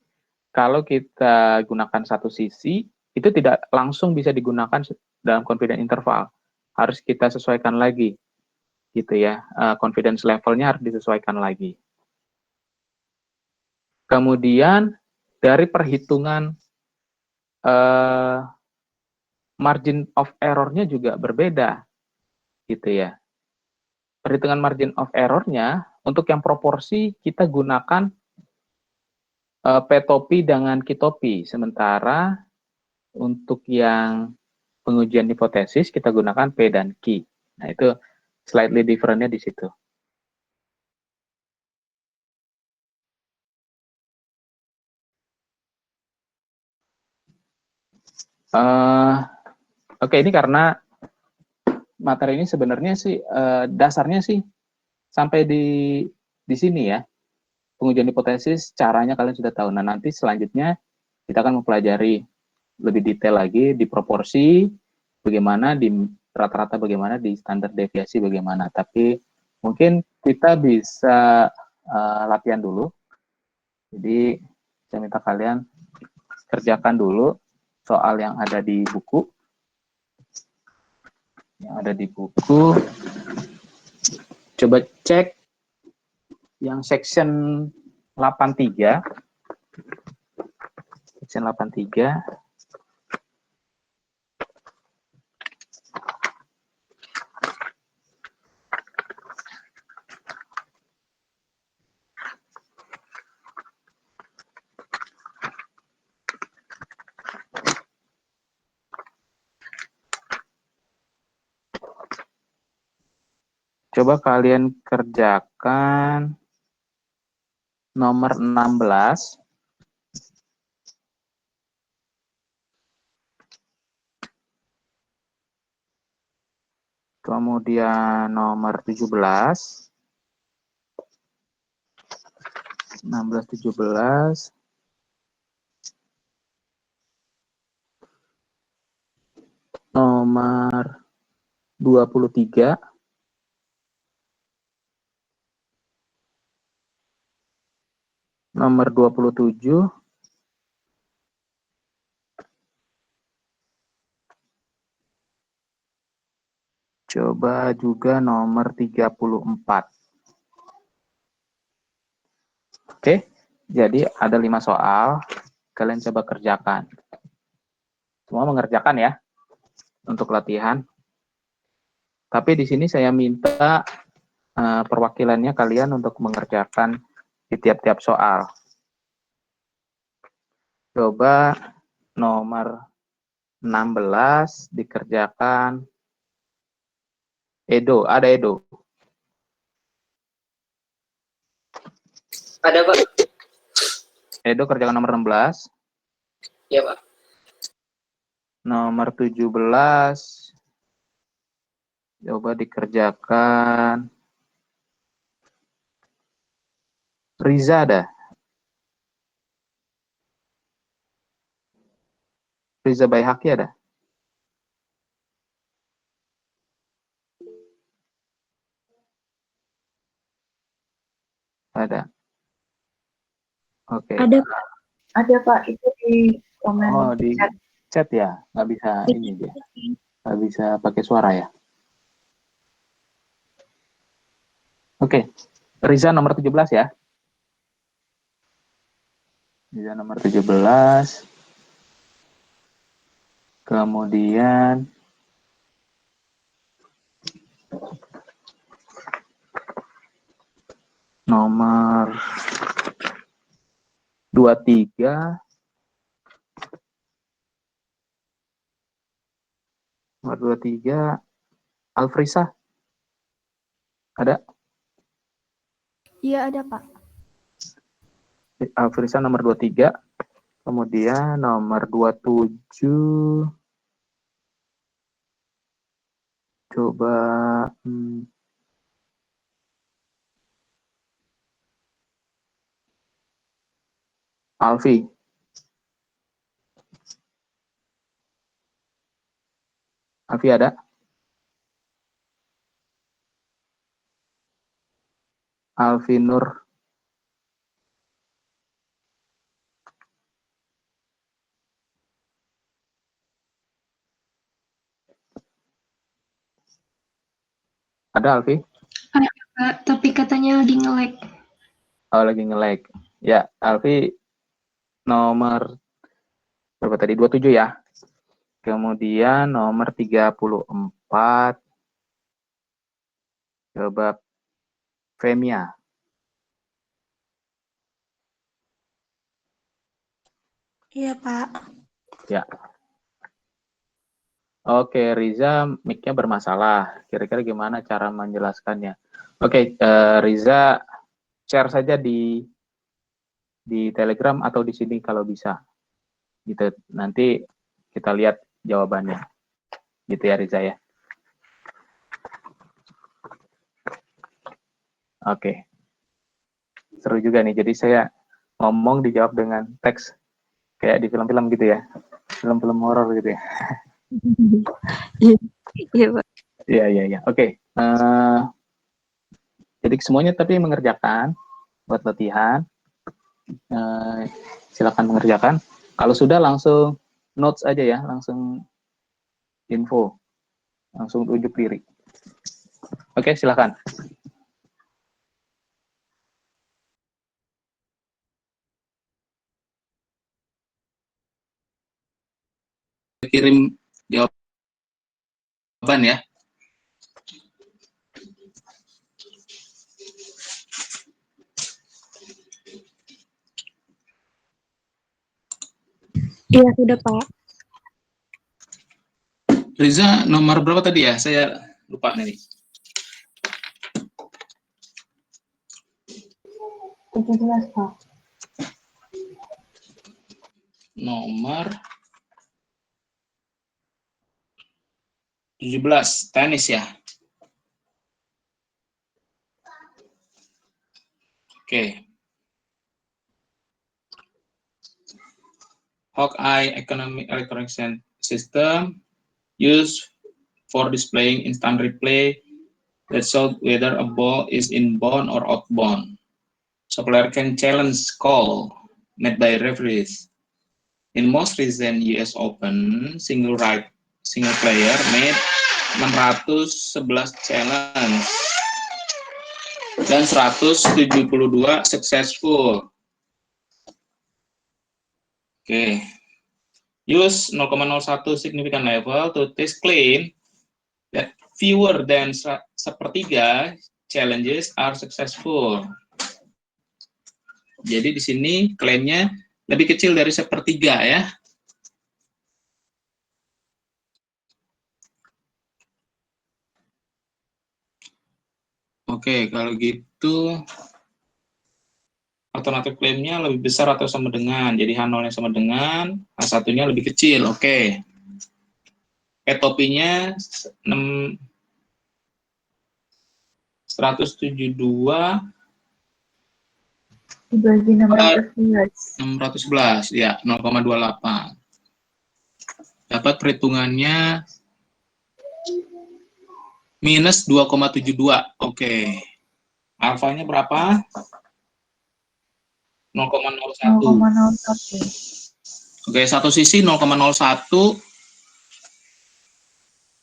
kalau kita gunakan satu sisi, itu tidak langsung bisa digunakan dalam confidence interval. Harus kita sesuaikan lagi, gitu ya. Confidence levelnya harus disesuaikan lagi. Kemudian, dari perhitungan margin of error-nya juga berbeda, gitu ya. Perhitungan margin of error-nya, untuk yang proporsi kita gunakan P-topi dengan Q-topi. Sementara untuk yang pengujian hipotesis kita gunakan P dan Q. Nah, itu slightly different-nya di situ. Oke, ini karena materi ini sebenarnya sih dasarnya sih sampai di sini ya. Pengujian hipotesis caranya kalian sudah tahu. Nah, nanti selanjutnya kita akan mempelajari lebih detail lagi di proporsi bagaimana, di rata-rata bagaimana, di standar deviasi bagaimana. Tapi mungkin kita bisa latihan dulu. Jadi saya minta kalian kerjakan dulu soal yang ada di buku. Yang ada di buku. Coba cek yang section 83. Section 83. Coba kalian kerjakan nomor 16. Kemudian nomor 17. 16, 17. Nomor 23. Nomor 27. Coba juga nomor 34. Oke, jadi ada 5 soal. Kalian coba kerjakan. Semua mengerjakan ya, untuk latihan. Tapi di sini saya minta perwakilannya kalian untuk mengerjakan di tiap-tiap soal. Coba nomor 16 dikerjakan Edo. Ada Edo? Ada, Pak. Edo kerjakan nomor 16. Iya, Pak. Nomor 17. Coba dikerjakan Riza ada? Riza Baihaqi ada? Ada. Oke. Ada, Pak. Ada, Pak. Itu di komen Oh, di chat. chat ya? Nggak bisa ini dia. Nggak bisa pakai suara ya? Oke. Riza nomor 17 ya? Riza nomor 17. Kemudian Nomor 23. Nomor 23, Alfrisa. Ada? Iya ada Pak. Alfrisa nomor 23. Kemudian nomor 27. Coba Alfi. Alfi ada? Alfi Nur. Ada Alfi? Ada Kak, tapi katanya lagi nge-lag. Oh, lagi nge-lag. Ya, Alfi nomor berapa tadi? 27 ya. Kemudian nomor 34. Coba Femia. Iya, Pak. Ya. Oke, Riza, mic-nya bermasalah. Kira-kira gimana cara menjelaskannya? Oke, Riza, share saja di Telegram atau di sini kalau bisa. Gitu. Nanti kita lihat jawabannya. Gitu ya, Riza ya. Oke. Seru juga nih. Jadi saya ngomong dijawab dengan teks kayak di film-film gitu ya. Film-film horor gitu ya. Iya, Pak. Iya. Oke. Jadi semuanya tapi mengerjakan buat latihan. Silakan mengerjakan. Kalau sudah langsung notes aja ya, langsung info, langsung ujuk diri. Oke, silakan. Kirim jawaban ya. Iya, sudah, Pak. Riza, nomor berapa tadi ya? Saya lupa nih. 17, Pak. Nomor 17, tenis ya. Oke. Hawkeye Electronic System used for displaying instant replay that shows whether a ball is inbound or outbound. So player can challenge call made by referees. In most recent US Open, single player made 611 challenge dan 172 successful. Oke. Use 0,01 significant level to test claim that fewer than sepertiga challenges are successful. Jadi di sini klaimnya lebih kecil dari sepertiga ya. Oke, kalau gitu alternatif klaimnya lebih besar atau sama dengan. Jadi H0-nya sama dengan, H1-nya lebih kecil. Oke. Topinya 172 dibagi 611. 611, ya, 0,28. Dapat perhitungannya minus 2,72. Oke. Alfanya berapa? 0,01. 0,01. Oke, satu sisi 0,01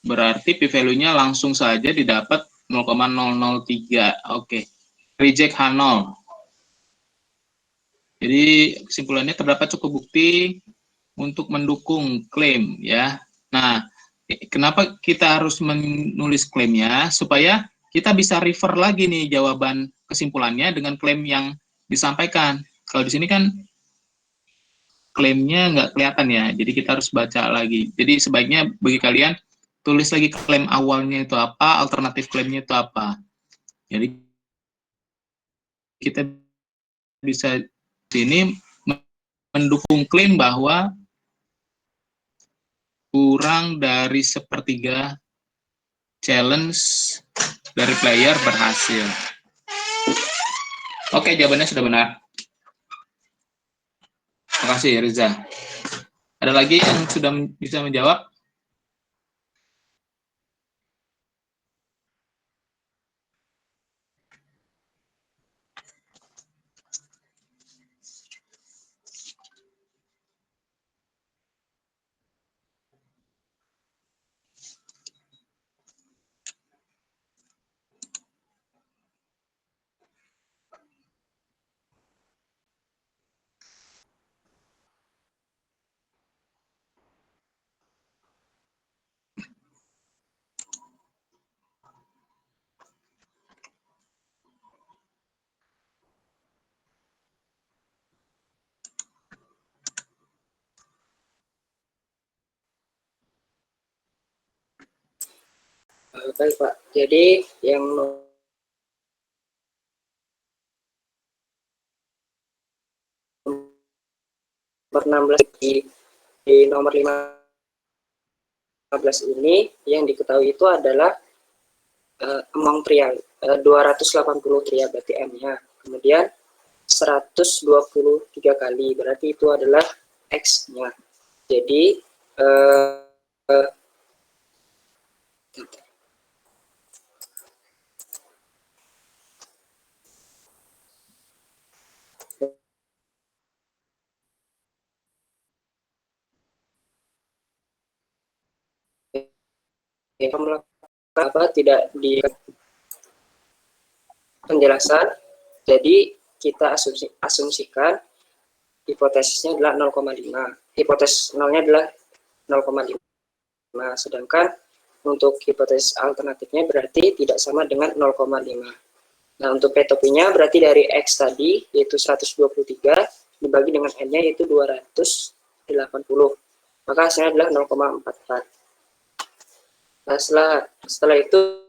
berarti p-value-nya langsung saja didapat 0,003. Oke. Reject H0. Jadi kesimpulannya terdapat cukup bukti untuk mendukung klaim ya. Nah, kenapa kita harus menulis klaimnya? Supaya kita bisa refer lagi nih jawaban kesimpulannya dengan klaim yang disampaikan. Kalau di sini kan klaimnya nggak kelihatan ya, jadi kita harus baca lagi. Jadi sebaiknya bagi kalian tulis lagi klaim awalnya itu apa, alternatif klaimnya itu apa. Jadi kita bisa sini mendukung klaim bahwa kurang dari sepertiga challenge dari player berhasil. Oke, jawabannya sudah benar. Terima kasih, Riza. Ada lagi yang sudah bisa menjawab? Baik Pak, jadi yang nomor 16 di nomor 15 ini yang diketahui itu adalah amount trial 280 trial berarti M-nya, kemudian 123 kali berarti itu adalah X-nya. Jadi apa tidak di penjelasan, jadi kita asumsikan hipotesisnya adalah 0,5, hipotesis nolnya adalah 0,5, sedangkan untuk hipotesis alternatifnya berarti tidak sama dengan 0,5. Nah, untuk P-topinya berarti dari X tadi yaitu 123 dibagi dengan N-nya yaitu 280, maka hasilnya adalah 0,44. Nah, setelah itu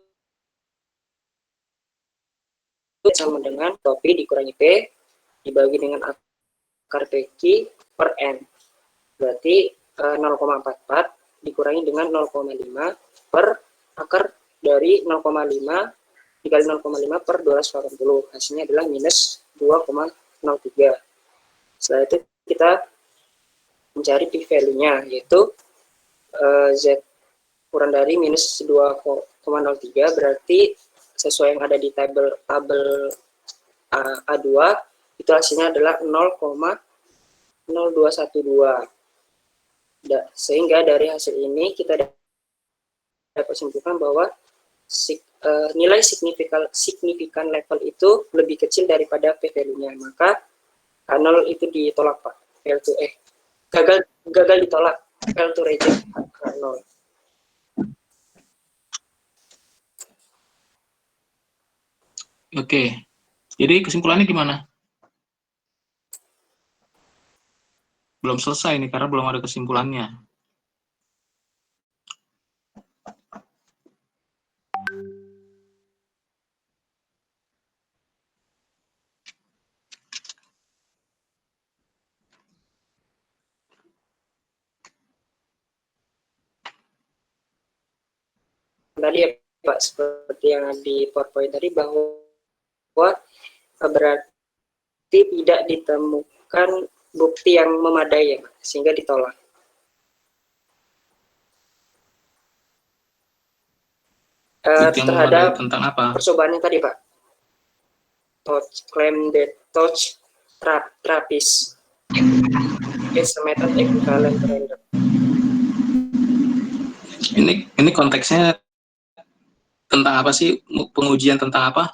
sama dengan topi dikurangi P dibagi dengan akar PQ per N. Berarti 0,44 dikurangi dengan 0,5 per akar dari 0,5 dikali 0,5 per 280. Hasilnya adalah minus 2,03. Setelah itu kita mencari p-value-nya yaitu Z kurang dari minus 2,03 berarti sesuai yang ada di tabel A2 itu hasilnya adalah 0,0212. Sehingga dari hasil ini kita dapat simpulkan bahwa nilai signifikan level itu lebih kecil daripada p-value-nya, maka K0 itu ditolak Pak. Gagal ditolak, fail to reject K0. Oke, jadi kesimpulannya gimana? Belum selesai nih, karena belum ada kesimpulannya. Tadi ya Pak, seperti yang di PowerPoint tadi bahwa berarti tidak ditemukan bukti yang memadai ya, sehingga ditolak. Terhadap tentang apa? percobaannya tadi Pak, claim that touch trapeze is a method equivalent random. Ini konteksnya tentang apa sih? Pengujian tentang apa?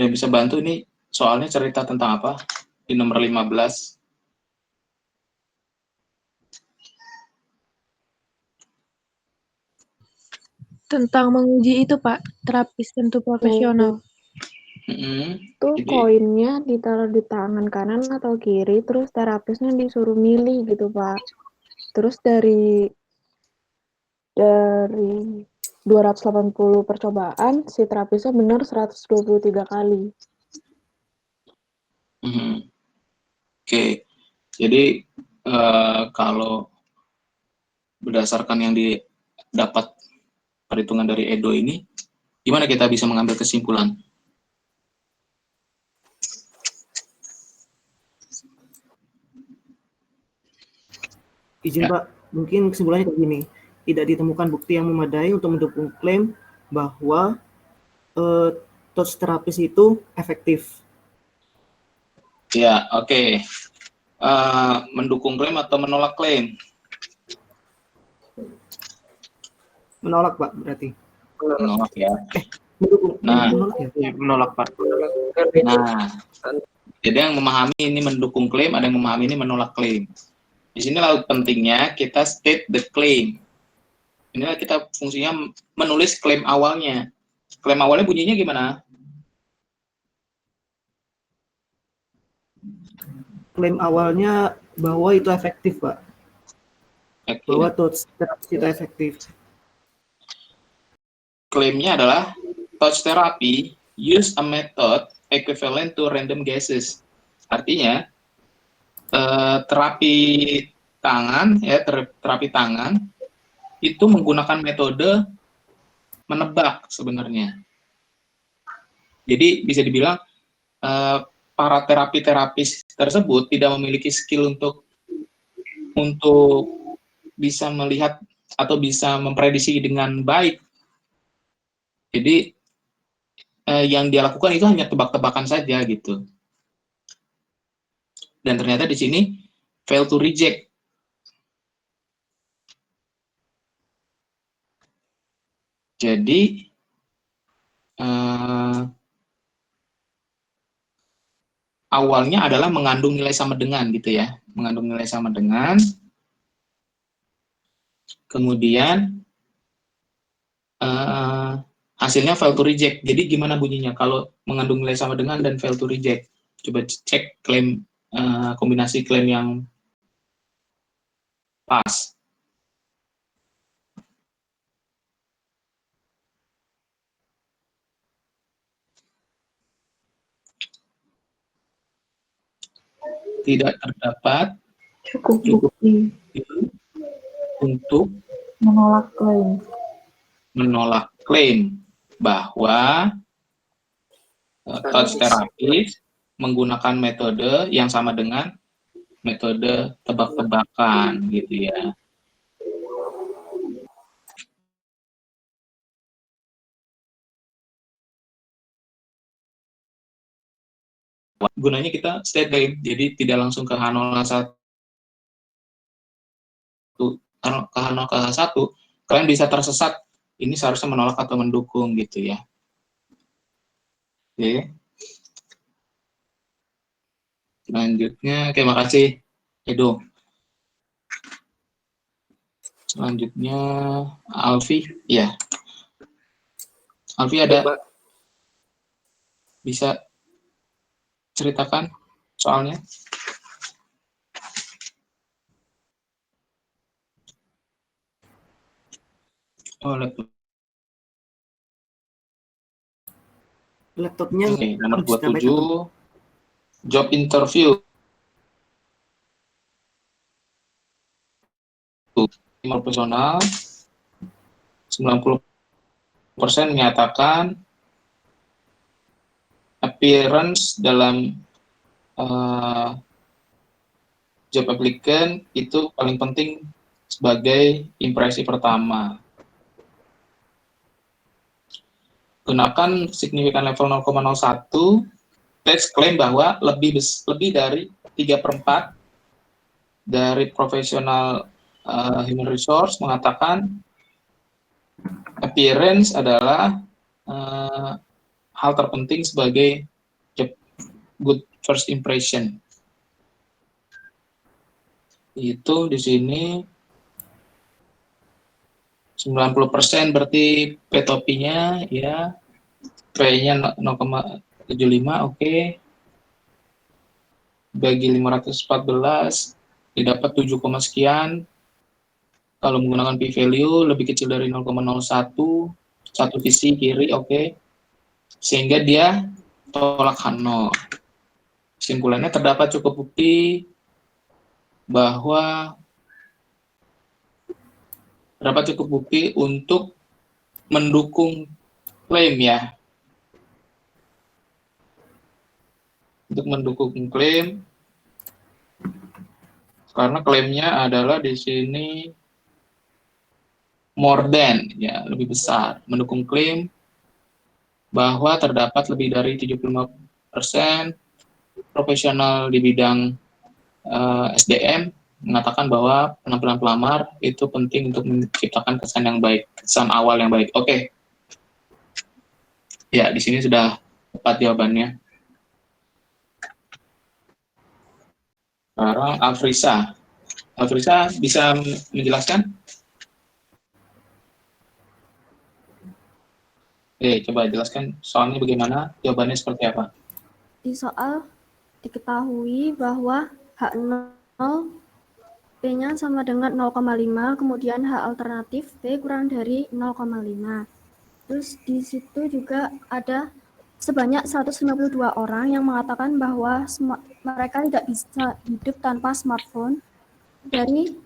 Yang bisa bantu ini soalnya cerita tentang apa? Di nomor 15. Tentang menguji itu, Pak, terapis tentu profesional. Tuh koinnya ditaruh di tangan kanan atau kiri, terus terapisnya disuruh milih gitu, Pak. Terus dari 280 percobaan, si terapisnya benar 123 kali. Oke, jadi kalau berdasarkan yang didapat perhitungan dari Edo ini, gimana kita bisa mengambil kesimpulan? Izin Pak, mungkin kesimpulannya kayak gini. Tidak ditemukan bukti yang memadai untuk mendukung klaim bahwa touch terapis itu efektif. Ya, oke. Mendukung klaim atau menolak klaim? Menolak, Pak, berarti. Menolak ya. Menolak, Pak. Nah, jadi yang memahami ini mendukung klaim, ada yang memahami ini menolak klaim. Di sini lalu pentingnya kita state the claim. Inilah kita fungsinya menulis klaim awalnya. Klaim awalnya bunyinya gimana? Klaim awalnya bahwa itu efektif, Pak. Bahwa touch therapy itu efektif. Klaimnya adalah touch therapy use a method equivalent to random guesses. Artinya terapi tangan itu menggunakan metode menebak sebenarnya. Jadi bisa dibilang para terapis tersebut tidak memiliki skill untuk bisa melihat atau bisa memprediksi dengan baik. Jadi yang dia lakukan itu hanya tebak-tebakan saja gitu. Dan ternyata di sini fail to reject. Jadi awalnya adalah mengandung nilai sama dengan gitu ya, mengandung nilai sama dengan. Kemudian hasilnya fail to reject. Jadi gimana bunyinya kalau mengandung nilai sama dengan dan fail to reject? Coba cek klaim kombinasi klaim yang pas. Tidak terdapat cukup bukti untuk menolak klaim bahwa touch terapis menggunakan metode yang sama dengan metode tebak-tebakan gitu ya. Gunanya kita state claim, jadi tidak langsung ke H01 ke H1, kalian bisa tersesat, ini seharusnya menolak atau mendukung gitu ya. Oke. Selanjutnya, terima kasih Edo. Selanjutnya Alfi, ya. Alfi ada bisa ceritakan soalnya? Oh, laptopnya nomor 27 job interview. Profesional 90% menyatakan appearance dalam job applicant itu paling penting sebagai impresi pertama. Gunakan signifikan level 0,01. Teks klaim bahwa lebih dari 3/4 dari profesional human resource mengatakan appearance adalah hal terpenting sebagai good first impression. Itu di sini 90% berarti P-topinya ya, P-nya 0,75, oke. Bagi 514 didapat 7, sekian. Kalau menggunakan p-value lebih kecil dari 0,01, satu sisi kiri, oke. Sehingga dia tolak H0. Kesimpulannya terdapat cukup bukti bahwa untuk mendukung klaim ya. Untuk mendukung klaim, karena klaimnya adalah di sini more than, ya, lebih besar, mendukung klaim bahwa terdapat lebih dari 75% profesional di bidang SDM mengatakan bahwa penampilan pelamar itu penting untuk menciptakan kesan yang baik, kesan awal yang baik. Oke. Ya, di sini sudah tepat jawabannya. Sekarang Afrisa. Afrisa bisa menjelaskan? Coba jelaskan soalnya bagaimana, jawabannya seperti apa? Di soal diketahui bahwa H0 P-nya sama dengan 0,5, kemudian H alternatif P kurang dari 0,5. Terus di situ juga ada sebanyak 152 orang yang mengatakan bahwa mereka tidak bisa hidup tanpa smartphone dari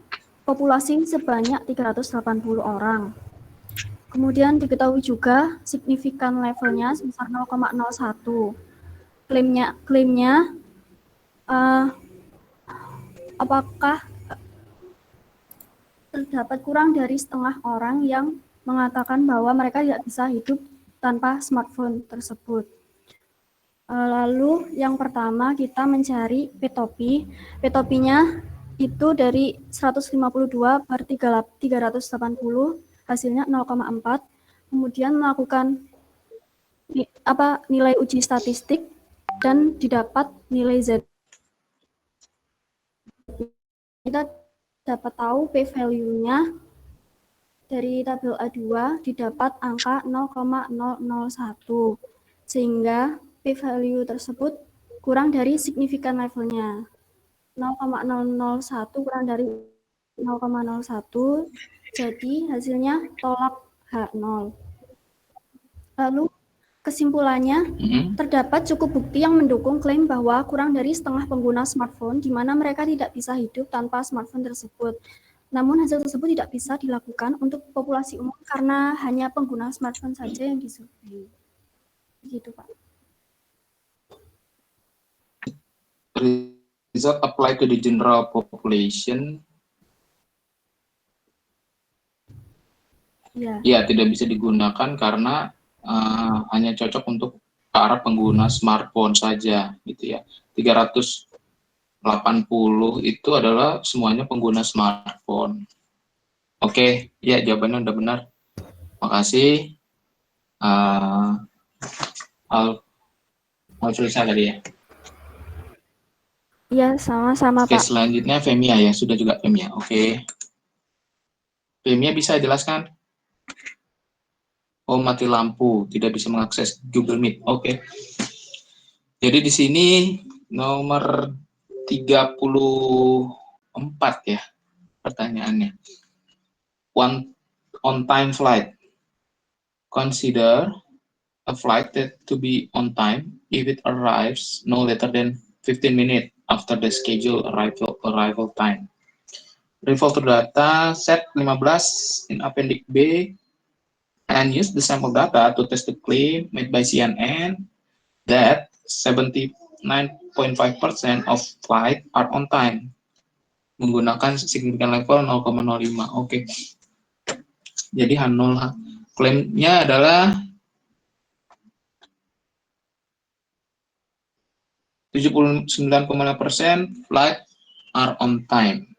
populasi sebanyak 380 orang. Kemudian diketahui juga signifikan levelnya sebesar 0,01. Klaimnya apakah terdapat kurang dari setengah orang yang mengatakan bahwa mereka tidak bisa hidup tanpa smartphone tersebut. Lalu yang pertama kita mencari P-topi. P-topinya itu dari 152 per 380, hasilnya 0,4. Kemudian melakukan nilai uji statistik dan didapat nilai Z. Kita dapat tahu P-value-nya dari tabel A2 didapat angka 0,001, sehingga P-value tersebut kurang dari signifikan levelnya. 0,001 kurang dari 0,01, jadi hasilnya tolak H0. Lalu kesimpulannya, terdapat cukup bukti yang mendukung klaim bahwa kurang dari setengah pengguna smartphone di mana mereka tidak bisa hidup tanpa smartphone tersebut. Namun hasil tersebut tidak bisa dilakukan untuk populasi umum karena hanya pengguna smartphone saja yang disurvei. Begitu, Pak. Result apply to the general population. Ya, tidak bisa digunakan karena hanya cocok untuk para pengguna smartphone saja, gitu ya. 380 itu adalah semuanya pengguna smartphone. Oke, ya jawabannya udah benar. Makasih. Alfrisa tadi ya. Iya, sama-sama, Oke, Pak. selanjutnya Femia ya, sudah juga Femia. Oke. Femia bisa jelaskan? Oh, mati lampu, tidak bisa mengakses Google Meet. Oke. Jadi di sini nomor 34 ya pertanyaannya. On time flight. Consider a flight that to be on time if it arrives no later than 15 minutes after the scheduled arrival time. Revolve to data set 15 in appendix B and use the sample data to test the claim made by CNN that 79.5% of flight are on time. Menggunakan signifikan level 0,05. Oke. Jadi H0 klaimnya adalah 79,5% flight are on time.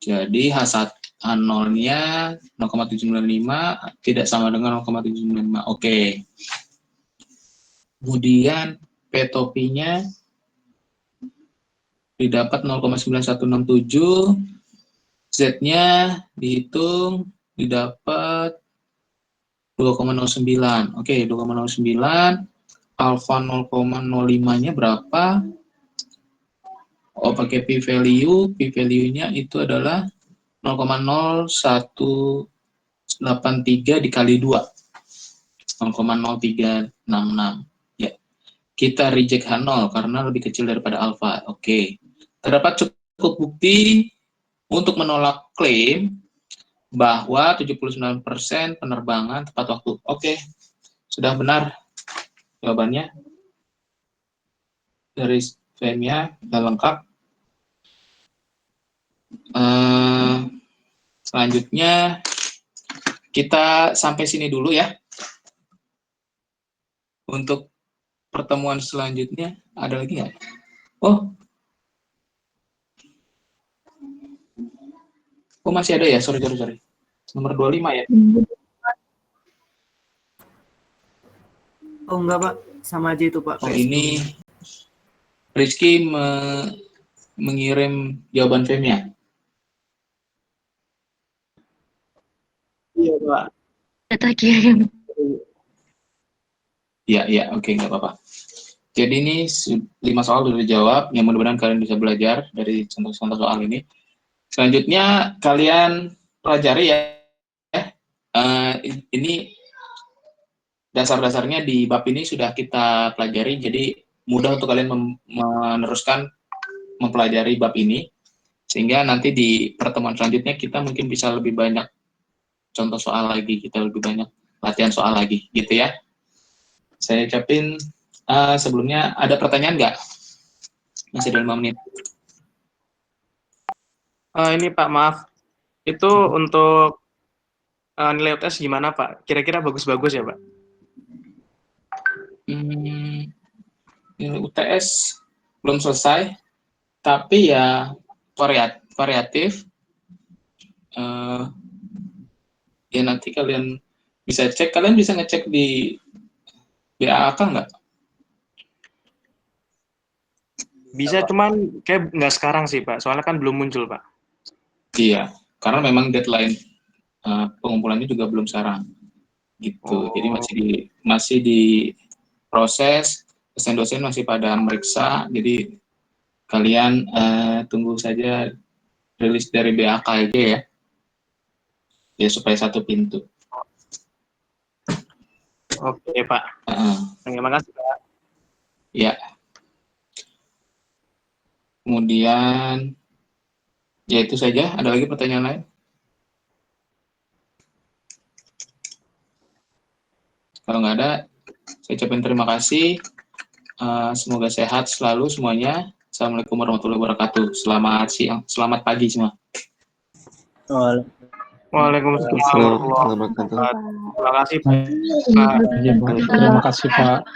Jadi H0-nya 0,795 tidak sama dengan 0,795. Oke. Kemudian P-topinya didapat 0,9167, Z-nya dihitung didapat 2,09. Oke, 2,09. Alpha 0,05-nya berapa? Oh, pakai p-value. P-value-nya itu adalah 0,0183 dikali 2. 0,0366. Ya. Kita reject H0 karena lebih kecil daripada alpha. Oke. Terdapat cukup bukti untuk menolak klaim bahwa 79% penerbangan tepat waktu. Oke. Sudah benar jawabannya. Dari frame-nya sudah lengkap. Selanjutnya kita sampai sini dulu ya. Untuk pertemuan selanjutnya ada lagi nggak? Oh masih ada ya? Sorry. Nomor 25 ya? Oh enggak Pak, sama aja itu Pak. Oh ini Rizky mengirim jawaban frame-nya. Iya Pak. Data kirim. Ya, oke, nggak apa-apa. Jadi ini 5 soal sudah dijawab, yang mudah-mudahan kalian bisa belajar dari contoh-contoh soal ini. Selanjutnya kalian pelajari ya. Ini dasar-dasarnya di bab ini sudah kita pelajari, jadi mudah untuk kalian meneruskan mempelajari bab ini, sehingga nanti di pertemuan selanjutnya kita mungkin bisa lebih banyak contoh soal lagi, kita lebih banyak latihan soal lagi, gitu ya. Saya ucapin sebelumnya, ada pertanyaan nggak? Masih ada 5 menit. Ini Pak, maaf. Itu untuk nilai UTS gimana Pak? Kira-kira bagus-bagus ya Pak? Nilai UTS belum selesai, tapi ya variatif. Ya nanti kalian bisa cek, kalian bisa ngecek di BAK nggak? Bisa, cuman kayak nggak sekarang sih Pak, soalnya kan belum muncul Pak. Iya, karena memang deadline pengumpulannya juga belum sekarang, gitu. Jadi masih di proses, dosen-dosen masih pada meriksa, jadi kalian tunggu saja rilis dari BAK aja ya. Ya supaya satu pintu. Oke Pak. Terima kasih Pak. Ya. Kemudian ya itu saja. Ada lagi pertanyaan lain? Kalau nggak ada, saya ucapkan terima kasih. Semoga sehat selalu semuanya. Assalamualaikum warahmatullahi wabarakatuh. Selamat siang, selamat pagi semua. Waalaikumsalam warahmatullahi wabarakatuh. Terima kasih Pak. Terima kasih Pak.